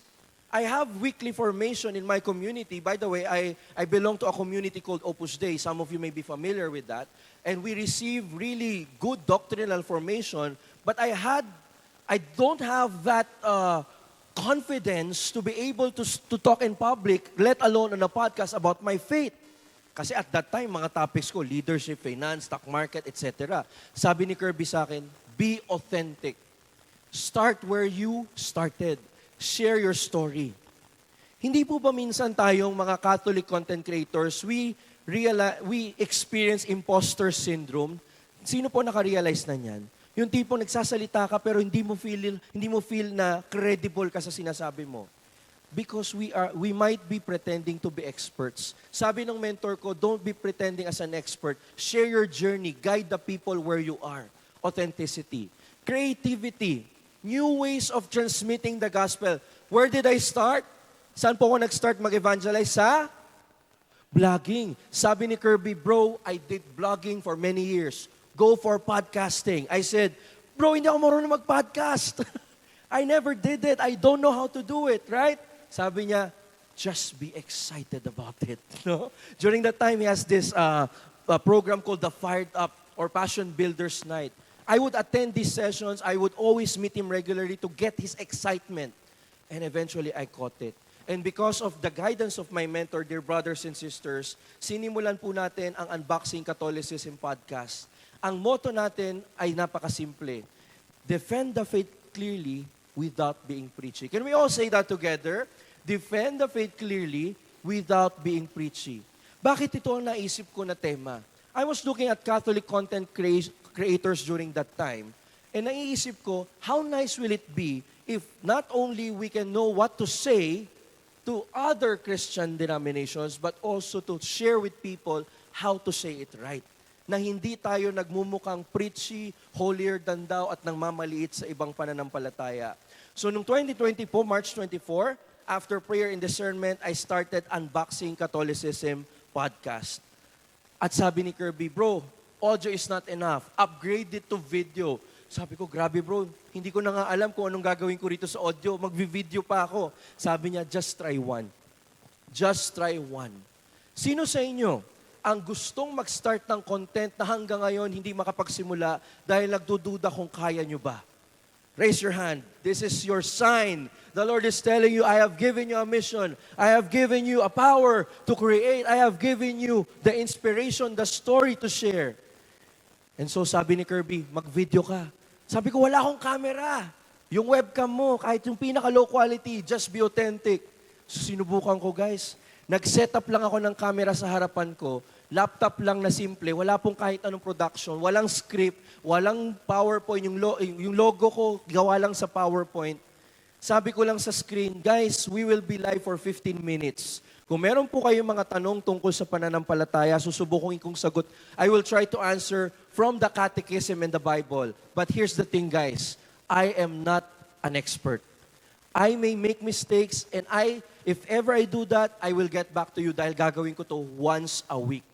F: I have weekly formation in my community. By the way, I belong to a community called Opus Dei. Some of you may be familiar with that. And we receive really good doctrinal formation, but I don't have that confidence to be able to talk in public, let alone on a podcast about my faith. Kasi at that time, mga topics ko, leadership, finance, stock market, etc. Sabi ni Kirby sa akin, be authentic. Start where you started. Share your story. Hindi po ba minsan tayong mga Catholic content creators, we experience imposter syndrome? Sino po naka-realize na niyan? Yung tipong nagsasalita ka pero hindi mo feel na credible ka sa sinasabi mo. Because we might be pretending to be experts. Sabi ng mentor ko, don't be pretending as an expert. Share your journey. Guide the people where you are. Authenticity. Creativity. New ways of transmitting the gospel. Where did I start? Saan po ako nag-start mag-evangelize? Sa vlogging. Sabi ni Kirby, bro, I did vlogging for many years. Go for podcasting. I said, bro, hindi ako marunong mag-podcast. I never did it. I don't know how to do it, right? Sabi niya, just be excited about it. No? During that time, he has this a program called the Fired Up or Passion Builders Night. I would attend these sessions. I would always meet him regularly to get his excitement. And eventually, I caught it. And because of the guidance of my mentor, dear brothers and sisters, sinimulan po natin ang Unboxing Catholicism podcast. Ang motto natin ay napakasimple. Defend the faith clearly without being preachy. Can we all say that together? Defend the faith clearly without being preachy. Bakit ito ang naisip ko na tema? I was looking at Catholic content creators during that time, and naiisip ko, how nice will it be if not only we can know what to say to other Christian denominations, but also to share with people how to say it right. Na hindi tayo nagmumukhang preachy, holier than thou, at nang mamaliit sa ibang pananampalataya. So noong 2020 po, March 24, after prayer and discernment, I started Unboxing Catholicism podcast. At sabi ni Kirby, bro, audio is not enough. Upgrade it to video. Sabi ko, grabe bro, hindi ko na nga alam kung anong gagawin ko rito sa audio. Magvi-video pa ako. Sabi niya, just try one. Just try one. Sino sa inyo ang gustong mag-start ng content na hanggang ngayon hindi makapagsimula dahil nagdududa kung kaya nyo ba? Raise your hand. This is your sign. The Lord is telling you, I have given you a mission. I have given you a power to create. I have given you the inspiration, the story to share. And so sabi ni Kirby, mag-video ka. Sabi ko, wala akong camera. Yung webcam mo, kahit yung pinaka-low quality, just be authentic. So sinubukan ko, guys. Nag-set up lang ako ng camera sa harapan ko. Laptop lang na simple. Wala pong kahit anong production. Walang script. Walang PowerPoint. Yung logo ko, gawa lang sa PowerPoint. Sabi ko lang sa screen, guys, we will be live for 15 minutes. Kung meron po kayong mga tanong tungkol sa pananampalataya, susubukin kong sagot. I will try to answer from the Catechism and the Bible. But here's the thing, guys. I am not an expert. I may make mistakes, and if ever I do that, I will get back to you dahil gagawin ko to once a week.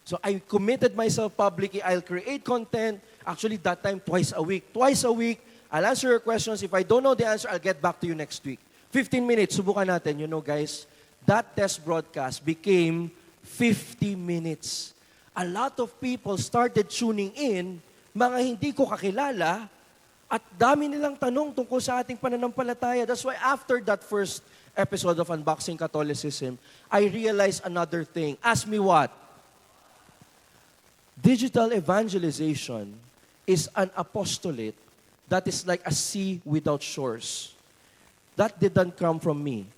F: So I committed myself publicly. I'll create content. Actually, that time, twice a week. Twice a week, I'll answer your questions. If I don't know the answer, I'll get back to you next week. 15 minutes, subukan natin. You know, guys, that test broadcast became 50 minutes. A lot of people started tuning in, mga hindi ko kakilala, at dami nilang tanong tungkol sa ating pananampalataya. That's why after that first episode of Unboxing Catholicism, I realized another thing. Ask me what? Digital evangelization is an apostolate that is like a sea without shores. That didn't come from me.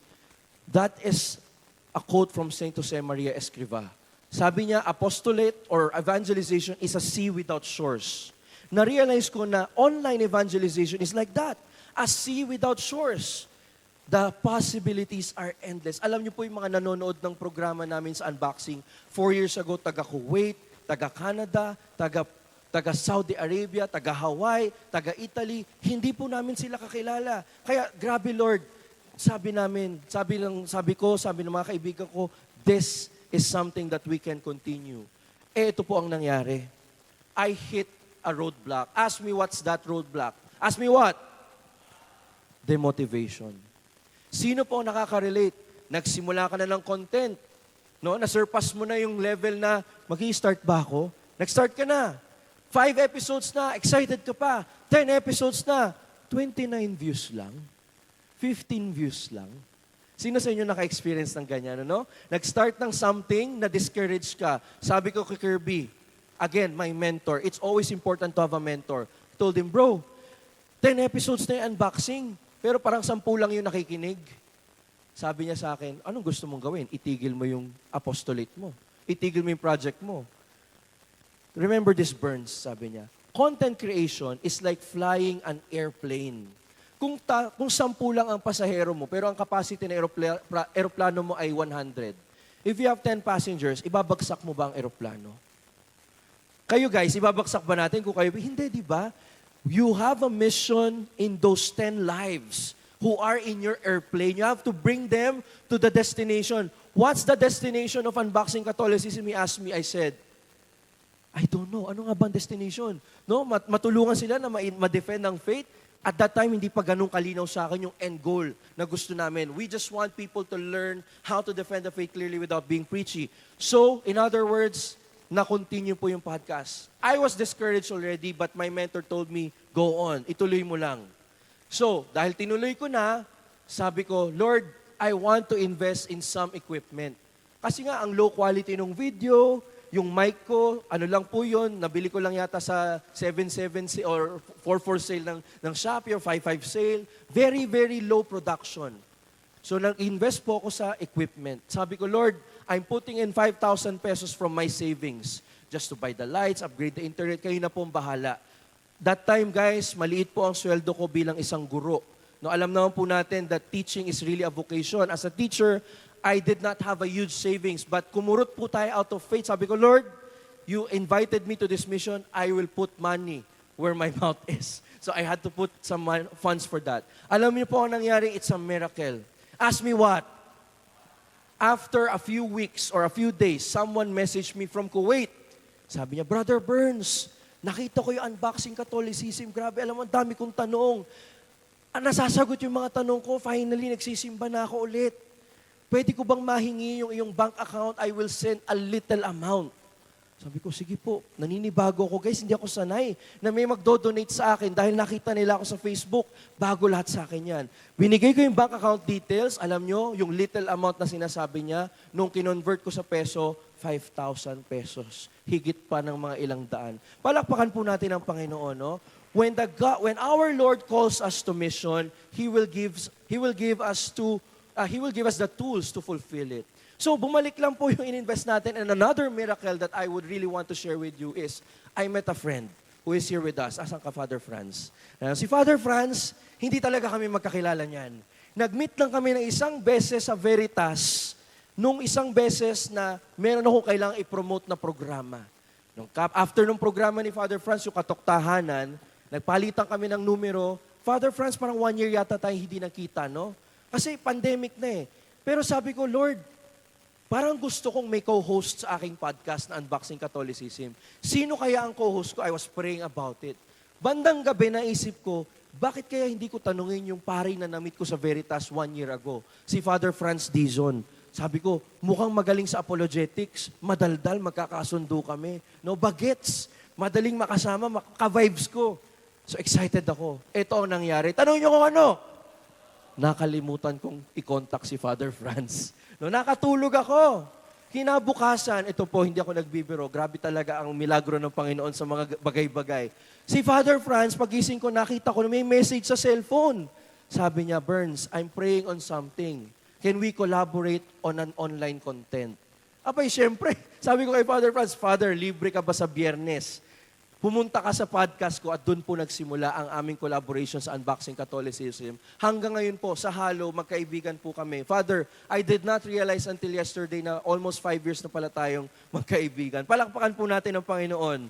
F: That is a quote from Saint Jose Maria Escriva. Sabi niya, apostolate or evangelization is a sea without shores. Na-realize ko na online evangelization is like that. A sea without shores. The possibilities are endless. Alam niyo po yung mga nanonood ng programa namin sa Unboxing, 4 years ago, taga Kuwait, taga Canada, taga Saudi Arabia, taga Hawaii, taga Italy, hindi po namin sila kakilala. Kaya, grabe Lord, sabi ng mga kaibigan ko, this is something that we can continue. Ito po ang nangyari. I hit a roadblock. Ask me what's that roadblock. Ask me what? Demotivation. Sino po nakaka-relate? Nagsimula ka na ng content. No? Na-surpass mo na yung level na mag-i-start ba ako? Nag-start ka na. 5 episodes na. Excited ka pa. 10 episodes na. 29 views lang. 15 views lang. Sino sa inyo naka-experience ng ganyan? Ano? Nag-start ng something, na-discourage ka. Sabi ko kay Kirby, again, my mentor, it's always important to have a mentor. Told him, bro, 10 episodes na yung unboxing, pero parang 10 lang yung nakikinig. Sabi niya sa akin, anong gusto mong gawin? Itigil mo yung apostolate mo. Itigil mo yung project mo. Remember this, Burns, sabi niya. Content creation is like flying an airplane. Kung 10 lang ang pasahero mo, pero ang capacity ng aeroplano mo ay 100. If you have 10 passengers, ibabagsak mo ba ang aeroplano? Kayo guys, ibabagsak ba natin kung kayo? Hindi, di ba? You have a mission in those 10 lives who are in your airplane. You have to bring them to the destination. What's the destination of Unboxing Catholicism? He asked me, I said, I don't know. Ano nga ba ang destination? No, matulungan sila na ma-defend ang faith. At that time, hindi pa ganun kalinaw sa akin yung end goal na gusto namin. We just want people to learn how to defend the faith clearly without being preachy. So, in other words, na-continue po yung podcast. I was discouraged already, but my mentor told me, go on, ituloy mo lang. So, dahil tinuloy ko na, sabi ko, Lord, I want to invest in some equipment. Kasi nga, ang low quality ng video, yung mic ko, ano lang po yun, nabili ko lang yata sa 7.7 or 4.4 sale ng Shopee or 5.5 sale. Very, very low production. So nag-invest po ako sa equipment. Sabi ko, Lord, I'm putting in 5,000 pesos from my savings just to buy the lights, upgrade the internet, kayo na pong bahala. That time, guys, maliit po ang sweldo ko bilang isang guro. No, alam naman po natin that teaching is really a vocation. As a teacher, I did not have a huge savings, but kumurot po tayo out of faith. Sabi ko, Lord, you invited me to this mission, I will put money where my mouth is. So I had to put some funds for that. Alam niyo po ang nangyari, it's a miracle. Ask me what? After a few weeks or a few days, someone messaged me from Kuwait. Sabi niya, Brother Burns, nakita ko yung unboxing Catholicism. Grabe, alam mo, ang dami kong tanong. Nasasagot yung mga tanong ko. Finally, nagsisimba na ako ulit. Pwede ko bang mahingi yung iyong bank account? I will send a little amount. Sabi ko, sige po, naninibago ako. Guys, hindi ako sanay na may magdo-donate sa akin dahil nakita nila ako sa Facebook. Bago lahat sa akin yan. Binigay ko yung bank account details. Alam nyo, yung little amount na sinasabi niya, nung kinonvert ko sa peso, 5,000 pesos. Higit pa ng mga ilang daan. Palakpakan po natin ang Panginoon, no? When our Lord calls us to mission, He will give us the tools to fulfill it. So bumalik lang po yung ininvest natin. And another miracle that I would really want to share with you is, I met a friend who is here with us. Asan ka, Father Franz? Si Father Franz, hindi talaga kami magkakilala niyan. Nag-meet lang kami ng isang beses sa Veritas, nung isang beses na meron akong kailangang i-promote na programa. After nung programa ni Father Franz, yung katoktahanan, nagpalitan kami ng numero. Father Franz, parang 1 year yata tayo hindi nakita, no? Kasi pandemic na eh. Pero sabi ko, Lord, parang gusto kong may co-host sa aking podcast na Unboxing Catholicism. Sino kaya ang co-host ko? I was praying about it. Bandang gabi naisip ko, bakit kaya hindi ko tanungin yung pari na na-meet ko sa Veritas 1 year ago? Si Father Franz Dizon. Sabi ko, mukhang magaling sa apologetics, madaldal, magkakasundo kami. No, bagets, madaling makasama, ka-vibes ko. So excited ako. Ito ang nangyari. Tanong niyo kung ano? Nakalimutan kong i-contact si Father Franz. No, nakatulog ako. Kinabukasan, ito po, hindi ako nagbibiro. Grabe talaga ang milagro ng Panginoon sa mga bagay-bagay. Si Father Franz, pagising ko, nakita ko na may message sa cellphone. Sabi niya, Burns, I'm praying on something. Can we collaborate on an online content? Abay, syempre. Sabi ko kay Father Franz, Father, libre ka ba sa Biyernes? Pumunta ka sa podcast ko at doon po nagsimula ang aming collaboration sa Unboxing Catholicism. Hanggang ngayon po, sa Halo, magkaibigan po kami. Father, I did not realize until yesterday na almost 5 years na pala tayong magkaibigan. Palakpakan po natin ang Panginoon.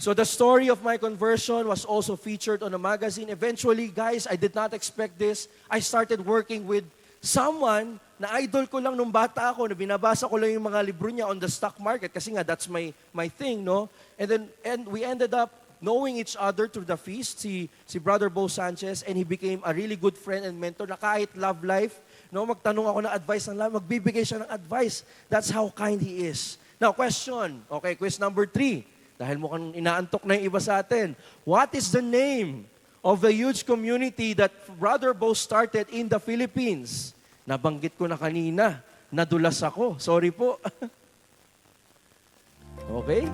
F: So the story of my conversion was also featured on a magazine. Eventually, guys, I did not expect this. I started working with someone na idol ko lang nung bata ako, na binabasa ko lang yung mga libro niya on the stock market kasi nga that's my thing, no? And we ended up knowing each other through the feast, si Brother Bo Sanchez, and he became a really good friend and mentor na kahit love life, no, magtanong ako ng advice ng love, magbibigay siya ng advice. That's how kind he is. Now, question. Okay, quiz number 3. Dahil mukhang inaantok na yung iba sa atin. What is the name of the huge community that Brother Bo started in the Philippines? Nabanggit ko na kanina. Nadulas ako. Sorry po. Okay?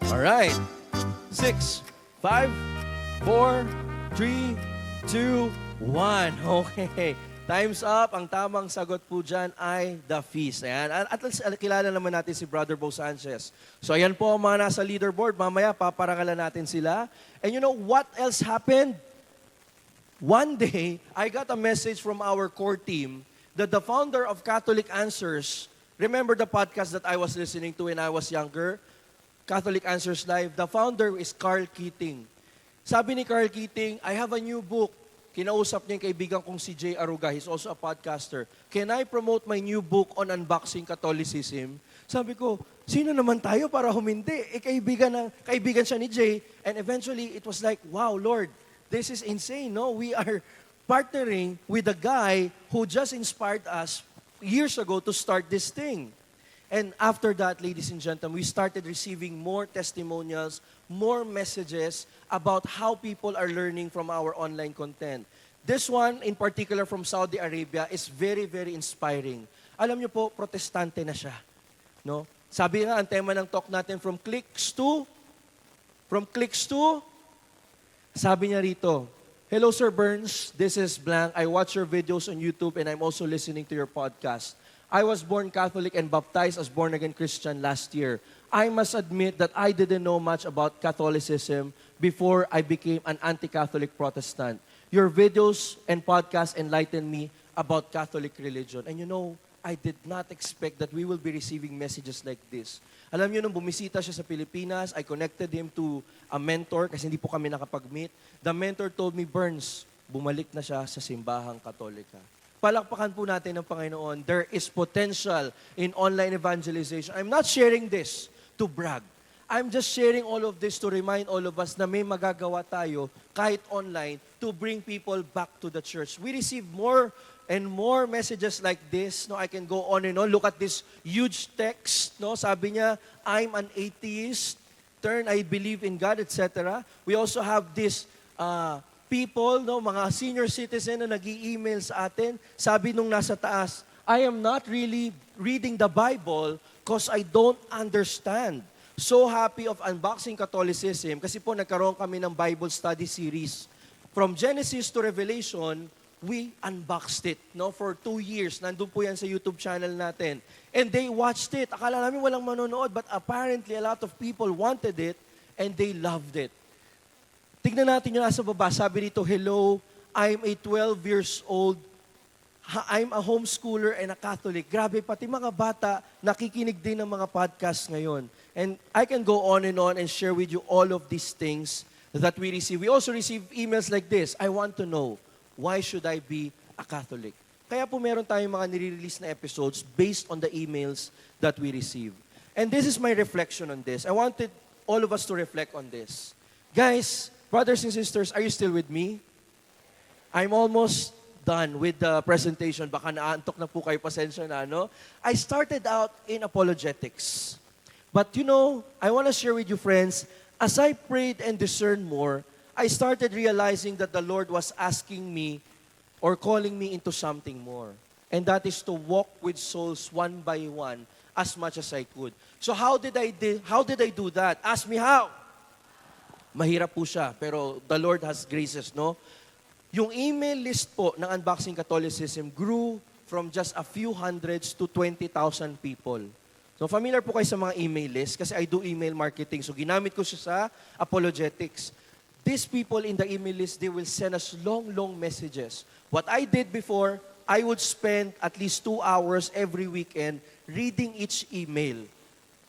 F: Alright. 6, 5, 4, 3, 2, 1. Okay. Time's up. Ang tamang sagot po dyan ay The Feast. Ayan. At least kilala naman natin si Brother Bo Sanchez. So ayan po ang mga nasa leaderboard. Mamaya paparangalan natin sila. And you know what else happened? One day, I got a message from our core team that the founder of Catholic Answers, remember the podcast that I was listening to when I was younger? Catholic Answers Live. The founder is Carl Keating. Sabi ni Carl Keating, I have a new book. Kinausap niya yung kaibigan kong si Jay Aruga. He's also a podcaster. Can I promote my new book on Unboxing Catholicism? Sabi ko, sino naman tayo para humindi? Kaibigan siya ni Jay. And eventually, it was like, wow, Lord, this is insane, no? We are partnering with a guy who just inspired us years ago to start this thing. And after that, ladies and gentlemen, we started receiving more testimonials, more messages about how people are learning from our online content. This one, in particular from Saudi Arabia, is very, very inspiring. Alam niyo po, protestante na siya. No? Sabi nga, ang tema ng talk natin, from clicks to, sabi niya rito, "Hello, Sir Burns. This is blank. I watch your videos on YouTube and I'm also listening to your podcast. I was born Catholic and baptized as born-again Christian last year. I must admit that I didn't know much about Catholicism before I became an anti-Catholic Protestant. Your videos and podcasts enlightened me about Catholic religion." And you know, I did not expect that we will be receiving messages like this. Alam niyo, nung bumisita siya sa Pilipinas, I connected him to a mentor kasi hindi po kami nakapag-meet. The mentor told me, "Burns, bumalik na siya sa simbahang Katolika." Palakpakan po natin ng Panginoon. There is potential in online evangelization. I'm not sharing this to brag. I'm just sharing all of this to remind all of us na may magagawa tayo kahit online to bring people back to the church. We receive more and more messages like this. No, I can go on and on. Look at this huge text. No, sabi niya, "I'm an atheist. Turn, I believe in God," etc. We also have this people, no, mga senior citizen na nag-i-email sa atin. Sabi nung nasa taas, "I am not really reading the Bible because I don't understand. So happy of unboxing Catholicism." Kasi po nagkaroon kami ng Bible study series. From Genesis to Revelation, we unboxed it, no, for 2 years. Nandun po yan sa YouTube channel natin. And they watched it. Akala namin walang manonood, but apparently a lot of people wanted it and they loved it. Tignan natin yung nasa baba. Sabi dito, "Hello, I'm a 12 years old. I'm a homeschooler and a Catholic." Grabe, pati mga bata nakikinig din ng mga podcast ngayon. And I can go on and share with you all of these things that we receive. We also receive emails like this. "I want to know, why should I be a Catholic?" Kaya po meron tayong mga nire-release na episodes based on the emails that we receive. And this is my reflection on this. I wanted all of us to reflect on this. Guys, brothers and sisters, are you still with me? I'm almost done with the presentation. Baka naantok na po kayo, pasensya na, no? I started out in apologetics. But you know, I want to share with you, friends, as I prayed and discerned more, I started realizing that the Lord was asking me or calling me into something more. And that is to walk with souls one by one as much as I could. So how did I do that? Ask me how. Mahirap po siya, pero the Lord has graces, no? Yung email list po ng Unboxing Catholicism grew from just a few hundreds to 20,000 people. So familiar po kayo sa mga email list kasi I do email marketing. So ginamit ko siya sa apologetics. These people in the email list, they will send us long, long messages. What I did before, I would spend at least 2 hours every weekend reading each email.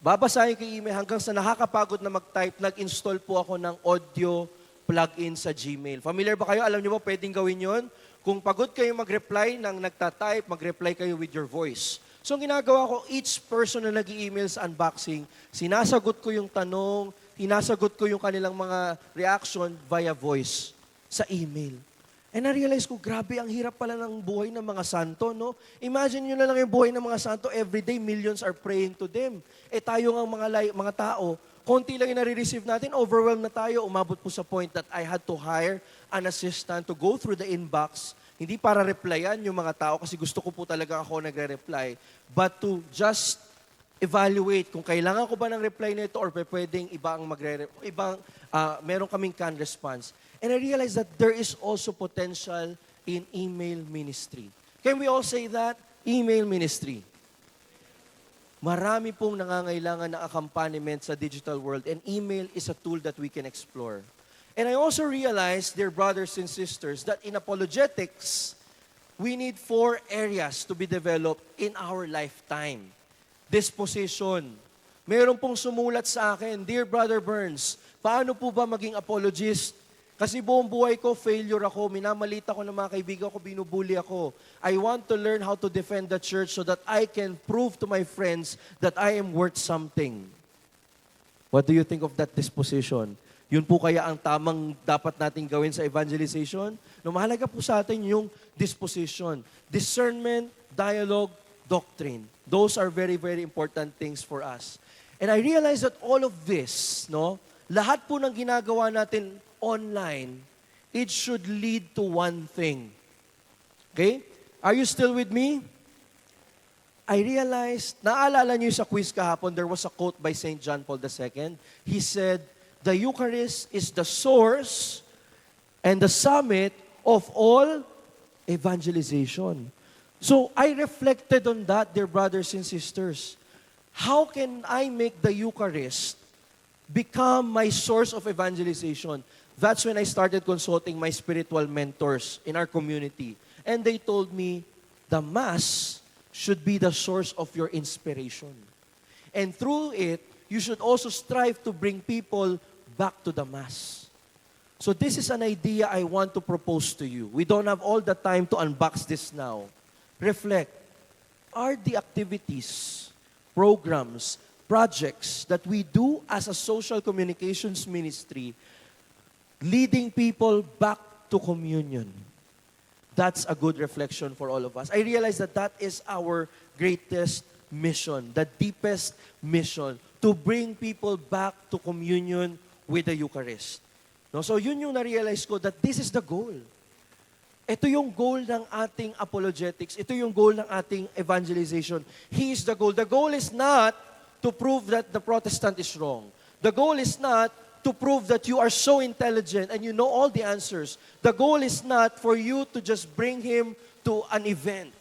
F: Babasahin ko yung email hanggang sa nakakapagod na mag-type, nag-install po ako ng audio plug-in sa Gmail. Familiar ba kayo? Alam niyo ba pwedeng gawin yon? Kung pagod kayo mag-reply ng nagta-type, mag-reply kayo with your voice. So ang ginagawa ko, each person na nag-email sa unboxing, sinasagot ko yung tanong, sinasagot ko yung kanilang mga reaction via voice sa email. And na-realize ko, grabe, ang hirap pala ng buhay ng mga santo, no? Imagine nyo na lang yung buhay ng mga santo, everyday millions are praying to them. Eh tayo nga mga tao, konti lang yung nare-receive natin, overwhelmed na tayo. Umabot po sa point that I had to hire an assistant to go through the inbox, hindi para replyan yung mga tao, kasi gusto ko po talaga ako nagre-reply, but to just evaluate kung kailangan ko ba ng reply nito or pwedeng meron kaming canned response. And I realized that there is also potential in email ministry. Can we all say that? Email ministry. Marami pong nangangailangan ng accompaniment sa digital world, and email is a tool that we can explore. And I also realized, dear brothers and sisters, that in apologetics, we need 4 areas to be developed in our lifetime. Disposition. Meron pong sumulat sa akin, "Dear Brother Burns, paano po ba maging apologist? Kasi buong buhay ko, failure ako, minamalit ako ng mga kaibigan ko, binubuli ako. I want to learn how to defend the church so that I can prove to my friends that I am worth something." What do you think of that disposition? Yun po kaya ang tamang dapat nating gawin sa evangelization? No, mahalaga po sa atin yung disposition. Discernment, dialogue, doctrine. Those are very, very important things for us. And I realize that all of this, no, lahat po ng ginagawa natin online, it should lead to one thing. Okay? Are you still with me? I realized, naalala niyo sa quiz kahapon, there was a quote by St. John Paul II. He said, the Eucharist is the source and the summit of all evangelization. So I reflected on that, dear brothers and sisters. How can I make the Eucharist become my source of evangelization? That's when I started consulting my spiritual mentors in our community. And they told me, the Mass should be the source of your inspiration. And through it, you should also strive to bring people back to the Mass. So this is an idea I want to propose to you. We don't have all the time to unbox this now. Reflect. Are the activities, programs, projects that we do as a social communications ministry leading people back to communion? That's a good reflection for all of us. I realize that that is our greatest mission, the deepest mission, to bring people back to communion with the Eucharist. No? So yun yung na-realize ko that this is the goal. Ito yung goal ng ating apologetics. Ito yung goal ng ating evangelization. He is the goal. The goal is not to prove that the Protestant is wrong. The goal is not to prove that you are so intelligent and you know all the answers. The goal is not for you to just bring him to an event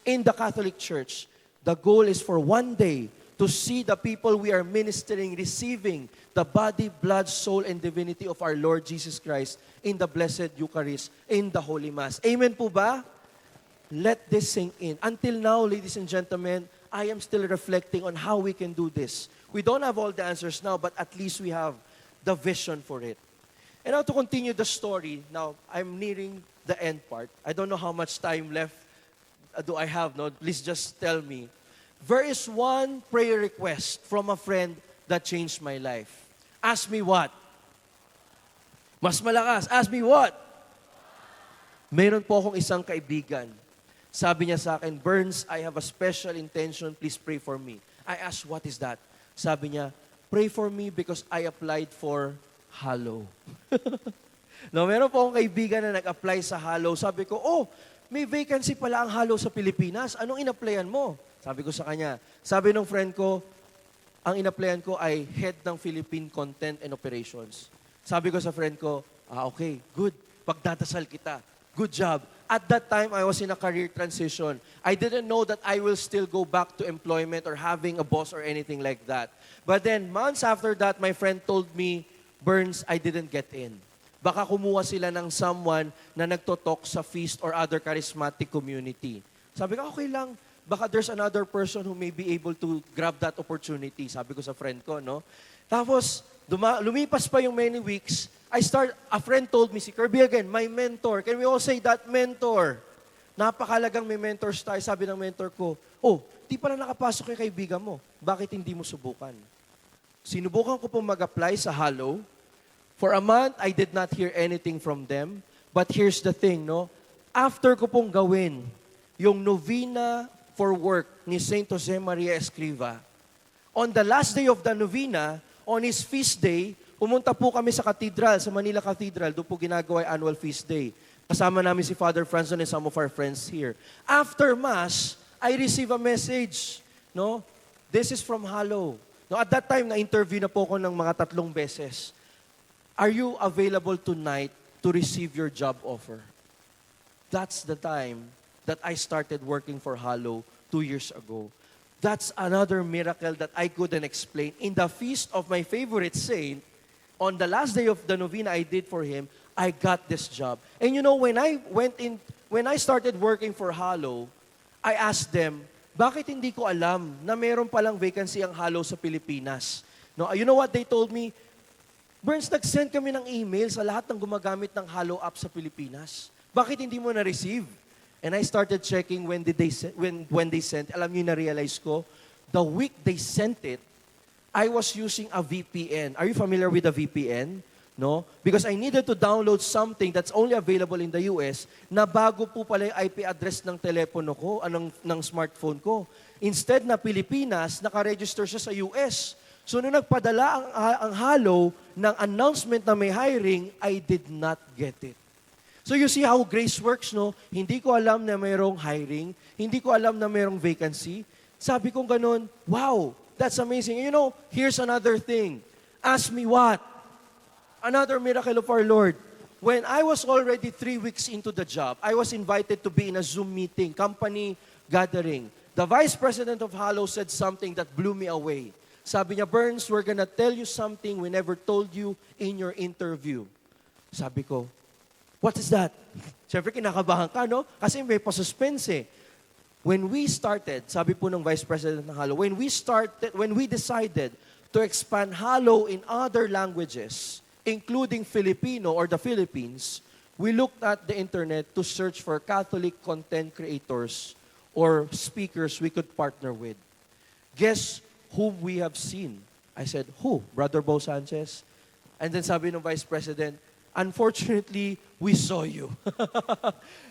F: in the Catholic Church. The goal is for one day to see the people we are ministering receiving the body, blood, soul, and divinity of our Lord Jesus Christ in the Blessed Eucharist, in the Holy Mass. Amen po ba? Let this sink in. Until now, ladies and gentlemen, I am still reflecting on how we can do this. We don't have all the answers now, but at least we have the vision for it. And now to continue the story, now I'm nearing the end part. I don't know how much time left do I have. No, please just tell me. There is one prayer request from a friend that changed my life. Ask me what? Mas malakas. Ask me what? Mayroon po akong isang kaibigan. Sabi niya sa akin, Burns, I have a special intention. Please pray for me. I asked, what is that? Sabi niya, pray for me because I applied for Halo. No, meron po akong kaibigan na nag-apply sa Halo. Sabi ko, oh, may vacancy pala ang Halo sa Pilipinas. Anong in-applyan mo? Sabi ko sa kanya. Sabi ng friend ko, ang in-applyan ko ay head ng Philippine Content and Operations. Sabi ko sa friend ko, okay, good. Pagdadasal kita. Good job. At that time, I was in a career transition. I didn't know that I will still go back to employment or having a boss or anything like that. But then, months after that, my friend told me, Burns, I didn't get in. Baka kumuha sila ng someone na nagtotalk sa feast or other charismatic community. Sabi ko, okay lang. Baka there's another person who may be able to grab that opportunity. Sabi ko sa friend ko, no? Tapos, lumipas pa yung many weeks, a friend told me, si Kirby again, my mentor. Can we all say that mentor? Napakalagang may mentors tayo. Sabi ng mentor ko, oh, di pala nakapasok yung kaibigan mo. Bakit hindi mo subukan? Sinubukan ko pong mag-apply sa Halo. For a month, I did not hear anything from them. But here's the thing, no? After ko pong gawin yung novena for work ni Saint Jose Maria Escriva, on the last day of the novena, on his feast day, pumunta po kami sa cathedral, sa Manila Cathedral, doon po ginagawa yung annual feast day. Kasama namin si Father Franson and some of our friends here. After Mass, I receive a message. No? This is from Halo. No, at that time, na-interview na po ako ng mga 3 beses. Are you available tonight to receive your job offer? That's the time that I started working for Halo 2 years ago. That's another miracle that I couldn't explain. In the feast of my favorite saint, on the last day of the novena I did for him, I got this job. And you know, when I started working for Halo, I asked them, bakit hindi ko alam na meron palang vacancy ang Halo sa Pilipinas? No, you know what they told me? Burns, nag-send kami ng email sa lahat ng gumagamit ng Halo app sa Pilipinas. Bakit hindi mo na-receive? And I started checking when they sent. Alam niyo, na-realize ko, the week they sent it, I was using a VPN. Are you familiar with a VPN? No? Because I needed to download something that's only available in the US na bago po pala yung IP address ng telepono ko, ng smartphone ko. Instead na Pilipinas, nakaregister siya sa US. So nung nagpadala ang Halo ng announcement na may hiring, I did not get it. So you see how grace works, no? Hindi ko alam na mayroong hiring, hindi ko alam na mayroong vacancy. Sabi ko ganun, wow, that's amazing. And you know, here's another thing. Ask me what? Another miracle of our Lord. When I was already 3 weeks into the job, I was invited to be in a Zoom meeting, company gathering. The Vice President of Halo said something that blew me away. Sabi niya, Burns, we're gonna tell you something we never told you in your interview. Sabi ko, what is that? Siyempre, kinakabahan ka, no? Kasi may pa-suspense eh. When we started, sabi po ng Vice President ng Halo, when we decided to expand Halo in other languages, including Filipino or the Philippines, we looked at the internet to search for Catholic content creators or speakers we could partner with. Guess whom we have seen? I said, who? Brother Bo Sanchez? And then sabi ng Vice President, unfortunately, we saw you.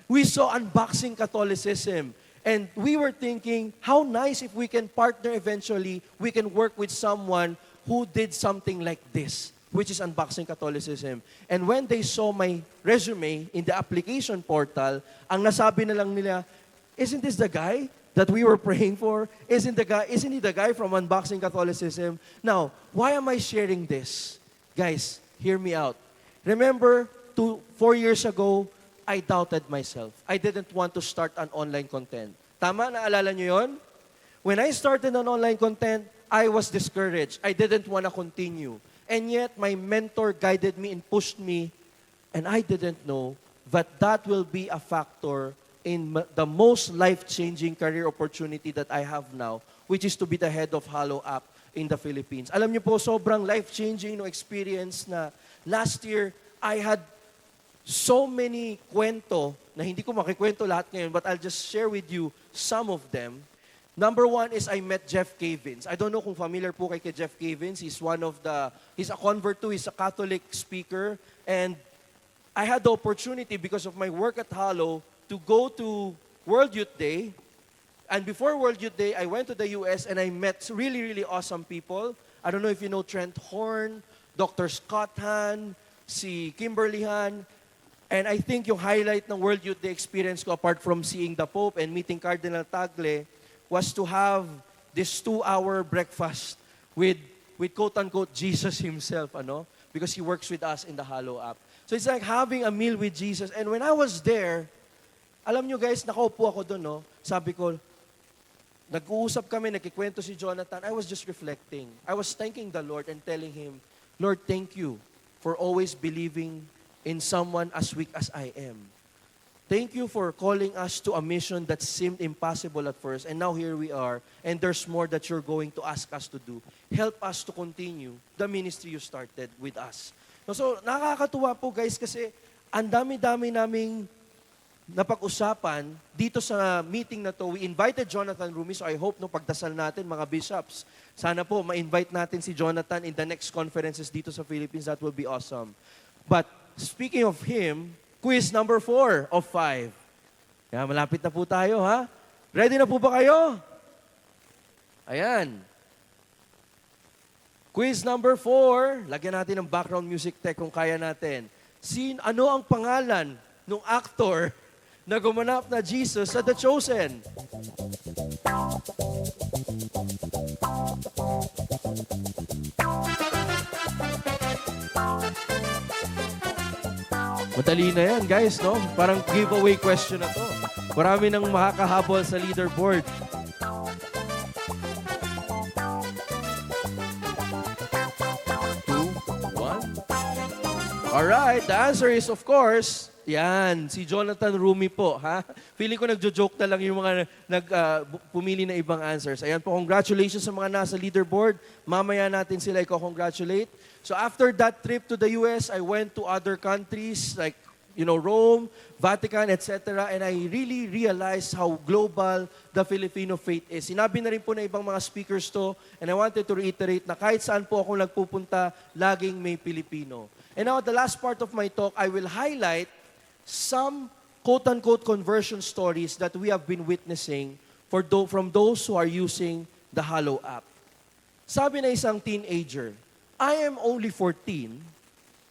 F: We saw Unboxing Catholicism. And we were thinking, how nice if we can partner eventually, we can work with someone who did something like this, which is Unboxing Catholicism. And when they saw my resume in the application portal, ang nasabi na lang nila, isn't this the guy that we were praying for? Isn't he the guy from Unboxing Catholicism? Now, why am I sharing this? Guys, hear me out. Remember, 4 years ago, I doubted myself. I didn't want to start an online content. Tama, naalala nyo yun? When I started an online content, I was discouraged. I didn't want to continue. And yet, my mentor guided me and pushed me, and I didn't know that that will be a factor in the most life-changing career opportunity that I have now, which is to be the head of Halo App in the Philippines. Alam niyo po, sobrang life-changing no experience na last year, I had so many kwento na hindi ko makikwento lahat ngayon, but I'll just share with you some of them. Number one is I met Jeff Cavins. I don't know kung familiar po kay Jeff Cavins. He's a convert to, he's a Catholic speaker. And I had the opportunity because of my work at Halo to go to World Youth Day. And before World Youth Day, I went to the US and I met really, really awesome people. I don't know if you know Trent Horn, Dr. Scott Han, si Kimberly Han. And I think yung highlight ng World Youth Day experience ko, apart from seeing the Pope and meeting Cardinal Tagle, was to have this 2-hour breakfast with quote-unquote Jesus himself, because he works with us in the Halo app. So it's like having a meal with Jesus. And when I was there, alam nyo guys, nakaupo ako doon, no? Sabi ko, nag-uusap kami, nagkikwento si Jonathan. I was just reflecting. I was thanking the Lord and telling him, Lord, thank you for always believing in someone as weak as I am. Thank you for calling us to a mission that seemed impossible at first, and now here we are, and there's more that you're going to ask us to do. Help us to continue the ministry you started with us. So, nakakatuwa po guys kasi ang dami-dami naming napag-usapan dito sa meeting na to. We invited Jonathan Rumi, so I hope no pagdasal natin mga bishops. Sana po ma-invite natin si Jonathan in the next conferences dito sa Philippines. That will be awesome. But speaking of him, quiz number 4 of 5. Kaya malapit na po tayo, ha? Ready na po ba kayo? Ayan. Quiz number 4. Lagyan natin ng background music tech kung kaya natin. Ano ang pangalan ng actor na gumanap na Jesus sa The Chosen? Madali na yan, guys, no? Parang giveaway question na to. Marami nang makakahabol sa leaderboard. Alright, the answer is, of course, yan, si Jonathan Rumi po, ha? Feeling ko nagjo-joke na lang yung mga pumili na ibang answers. Ayan po, congratulations sa mga nasa leaderboard. Mamaya natin sila i-congratulate. So after that trip to the US, I went to other countries like Rome, Vatican, etc. And I really realized how global the Filipino faith is. Sinabi na rin po na ibang mga speakers to, and I wanted to reiterate na kahit saan po ako nagpupunta, laging may Pilipino. And now, at the last part of my talk, I will highlight some quote-unquote conversion stories that we have been witnessing from those who are using the Hallow app. Sabi na isang teenager, I am only 14,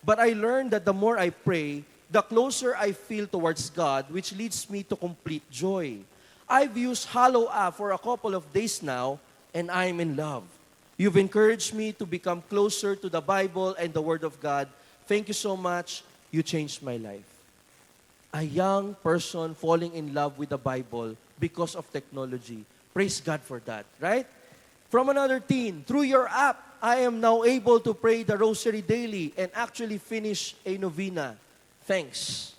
F: but I learned that the more I pray, the closer I feel towards God, which leads me to complete joy. I've used Hallow app for a couple of days now, and I'm in love. You've encouraged me to become closer to the Bible and the Word of God. Thank you so much. You changed my life. A young person falling in love with the Bible because of technology. Praise God for that, right? From another teen, through your app, I am now able to pray the rosary daily and actually finish a novena. Thanks.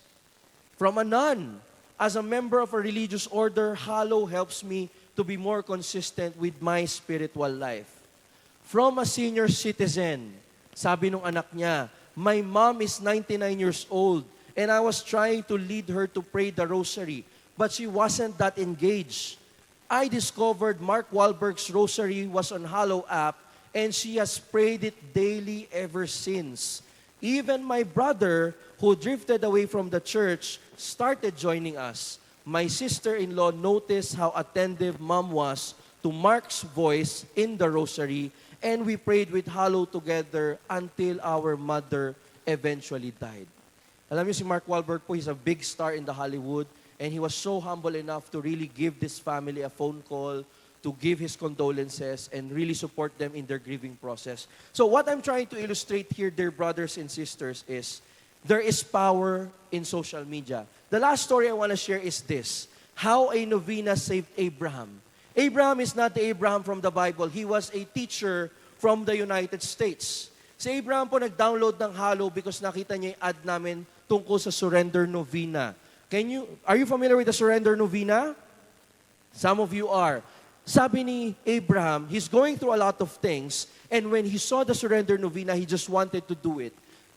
F: From a nun, as a member of a religious order, Hallow helps me to be more consistent with my spiritual life. From a senior citizen, sabi nung anak niya, my mom is 99 years old and I was trying to lead her to pray the rosary, but she wasn't that engaged. I discovered Mark Wahlberg's rosary was on Hallow app and she has prayed it daily ever since. Even my brother, who drifted away from the church, started joining us. My sister-in-law noticed how attentive mom was to Mark's voice in the rosary, and we prayed with Hallow together until our mother eventually died. Alam niyo si Mark Wahlberg po, he's a big star in the Hollywood, and he was so humble enough to really give this family a phone call, to give his condolences and really support them in their grieving process. So what I'm trying to illustrate here, dear brothers and sisters, is there is power in social media. The last story I want to share is this: how a novena saved Abraham. Abraham is not the Abraham from the Bible. He was a teacher from the United States. Si Abraham po nag-download ng Hallow because nakita niya yung ad namin tungkol sa surrender novena. Are you familiar with the surrender novena? Some of you are. Sabi ni Abraham, he's going through a lot of things, and when he saw the surrender novena, he just wanted to do it.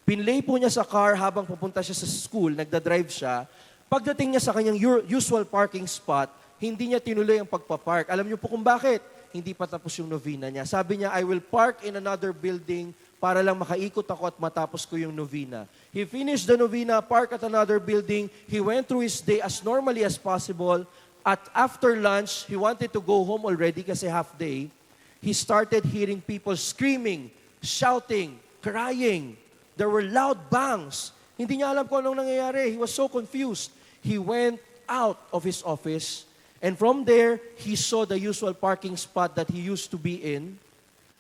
F: Pinlay po niya sa car habang papunta siya sa school, nagda-drive siya. Pagdating niya sa kanyang usual parking spot, hindi niya tinuloy ang pagpapark. Alam niyo po kung bakit? Hindi pa tapos yung novena niya. Sabi niya, I will park in another building para lang makaikot ako at matapos ko yung novena. He finished the novena, parked at another building. He went through his day as normally as possible. At after lunch, he wanted to go home already kasi half day. He started hearing people screaming, shouting, crying. There were loud bangs. Hindi niya alam kung anong nangyayari. He was so confused. He went out of his office, and from there, he saw the usual parking spot that he used to be in.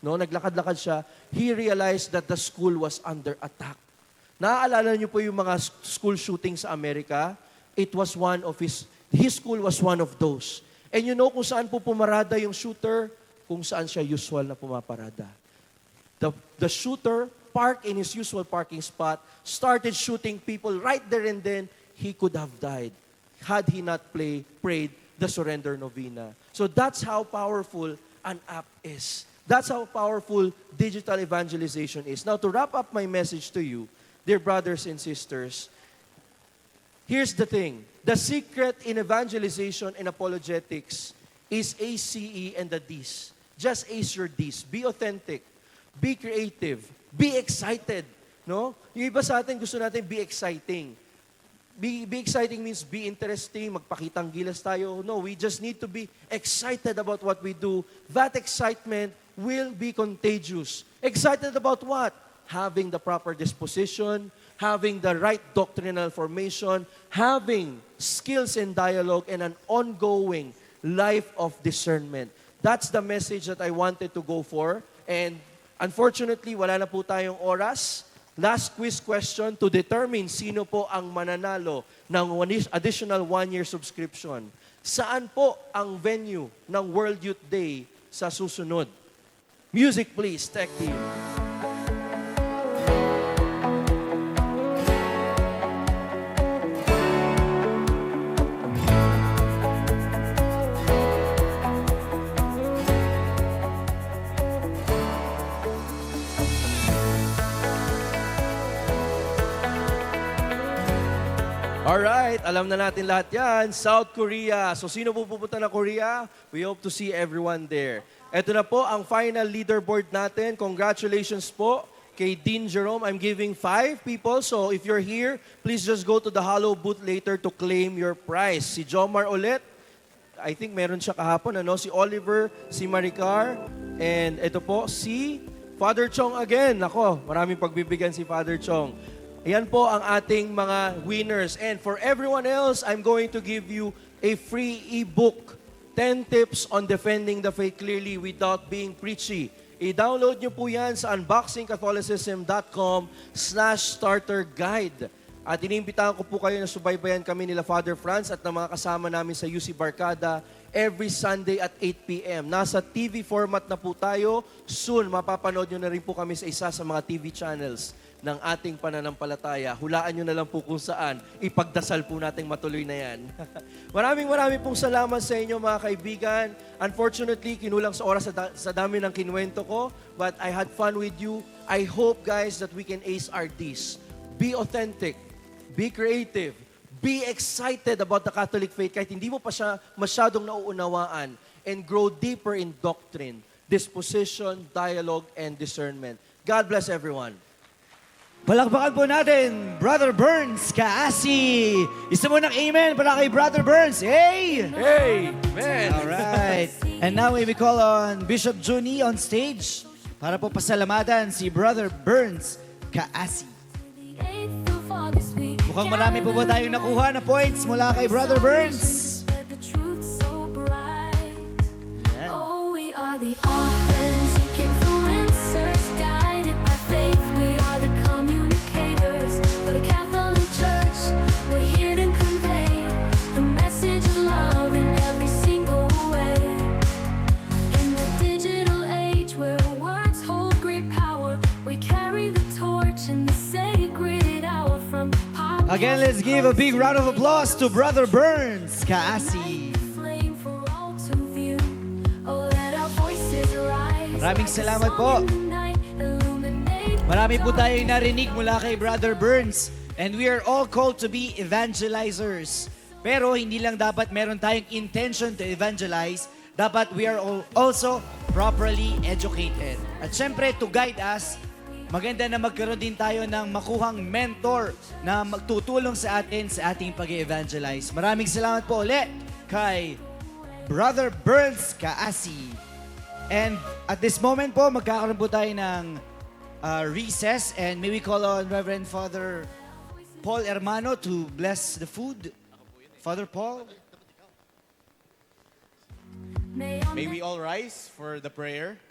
F: No, naglakad-lakad siya. He realized that the school was under attack. Naaalala niyo po yung mga school shootings sa Amerika? It was one of his school was one of those. And you know kung saan po pumarada yung shooter? Kung saan siya usual na pumaparada. The shooter parked in his usual parking spot, started shooting people right there and then. He could have died had he not prayed the surrender novena. So that's how powerful an app is. That's how powerful digital evangelization is. Now, to wrap up my message to you, dear brothers and sisters, here's the thing. The secret in evangelization and apologetics is ACE and the Ds. Just ace your Ds. Be authentic. Be creative. Be excited. No? Yung iba sa atin, gusto natin be exciting. Be exciting means be interesting, magpakitang gilas tayo. No, we just need to be excited about what we do. That excitement will be contagious. Excited about what? Having the proper disposition, having the right doctrinal formation, having skills in dialogue, and an ongoing life of discernment. That's the message that I wanted to go for. And unfortunately, wala na po tayong oras. Last quiz question to determine sino po ang mananalo ng additional 1-year subscription. Saan po ang venue ng World Youth Day sa susunod? Music please, tech team. Alright, alam na natin lahat yan. South Korea. So sino po pupunta na Korea? We hope to see everyone there. Ito na po ang final leaderboard natin. Congratulations po kay Dean Jerome. I'm giving 5 people. So if you're here, please just go to the Hollow booth later to claim your prize. Si Jomar ulit. I think meron siya kahapon. Ano? Si Oliver, si Maricar, and ito po si Father Chong again. Nako, maraming pagbibigyan si Father Chong. Ayan po ang ating mga winners. And for everyone else, I'm going to give you a free ebook, 10 tips on defending the faith clearly without being preachy. I-download nyo po yan sa unboxingcatholicism.com/starter guide. At iniimbitahan ko po kayo na subaybayan kami nila Father Franz at ng mga kasama namin sa UC Barkada every Sunday at 8 p.m. Nasa TV format na po tayo. Soon, mapapanood nyo na rin po kami sa isa sa mga TV channels ng ating pananampalataya. Hulaan nyo na lang po kung saan. Ipagdasal po nating matuloy na yan. maraming pong salamat sa inyo mga kaibigan. Unfortunately, kinulang sa oras sa dami ng kinuwento ko. But I had fun with you. I hope, guys, that we can ace our Ds. Be authentic. Be creative. Be excited about the Catholic faith kahit hindi mo pa siya masyadong nauunawaan. And grow deeper in doctrine, disposition, dialogue, and discernment. God bless everyone.
A: Palakpakan po natin, Brother Burns Kaasi. Isa mo ng amen para kay Brother Burns. Hey!
F: Hey, man!
A: Alright. And now we call on Bishop Juni on stage para po pasalamatan si Brother Burns Kaasi. Mukhang marami po ba tayong nakuha na points mula kay Brother Burns? Yan.
G: Oh, we are the authentic influencers, guided by faith. We are the communicators for the Catholic Church. We're here to convey the message of love in every single way. In the digital age where words hold great power, we carry the torch in the sacred hour from
A: Again, let's give a big round of applause to Brother Burns Kaasi.
G: flame for all to view. Oh, let our voices rise.
A: Maraming salamat po.
G: Illuminate
A: Marami po tayong narinig mula kay Brother Burns. And we are all called to be evangelizers. Pero hindi lang dapat meron tayong intention to evangelize, dapat we are also properly educated. At syempre, to guide us, maganda na magkaroon din tayo ng makuhang mentor na magtutulong sa atin sa ating pag-evangelize. Maraming salamat po ulit kay Brother Burns Kaasi. And at this moment po, magkakaroon po tayo ng recess, and may we call on Reverend Father Paul Hermano to bless the food. Father Paul?
H: May we all rise for the prayer?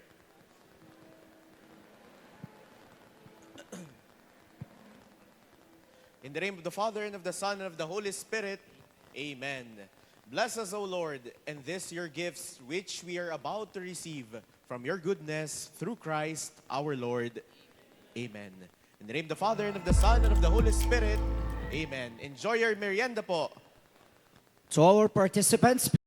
H: In the name of the Father, and of the Son, and of the Holy Spirit, Amen. Bless us, O Lord, and this your gifts which we are about to receive from your goodness through Christ our Lord. Amen. In the name of the Father, and of the Son, and of the Holy Spirit, Amen. Enjoy your merienda po.
A: To our participants,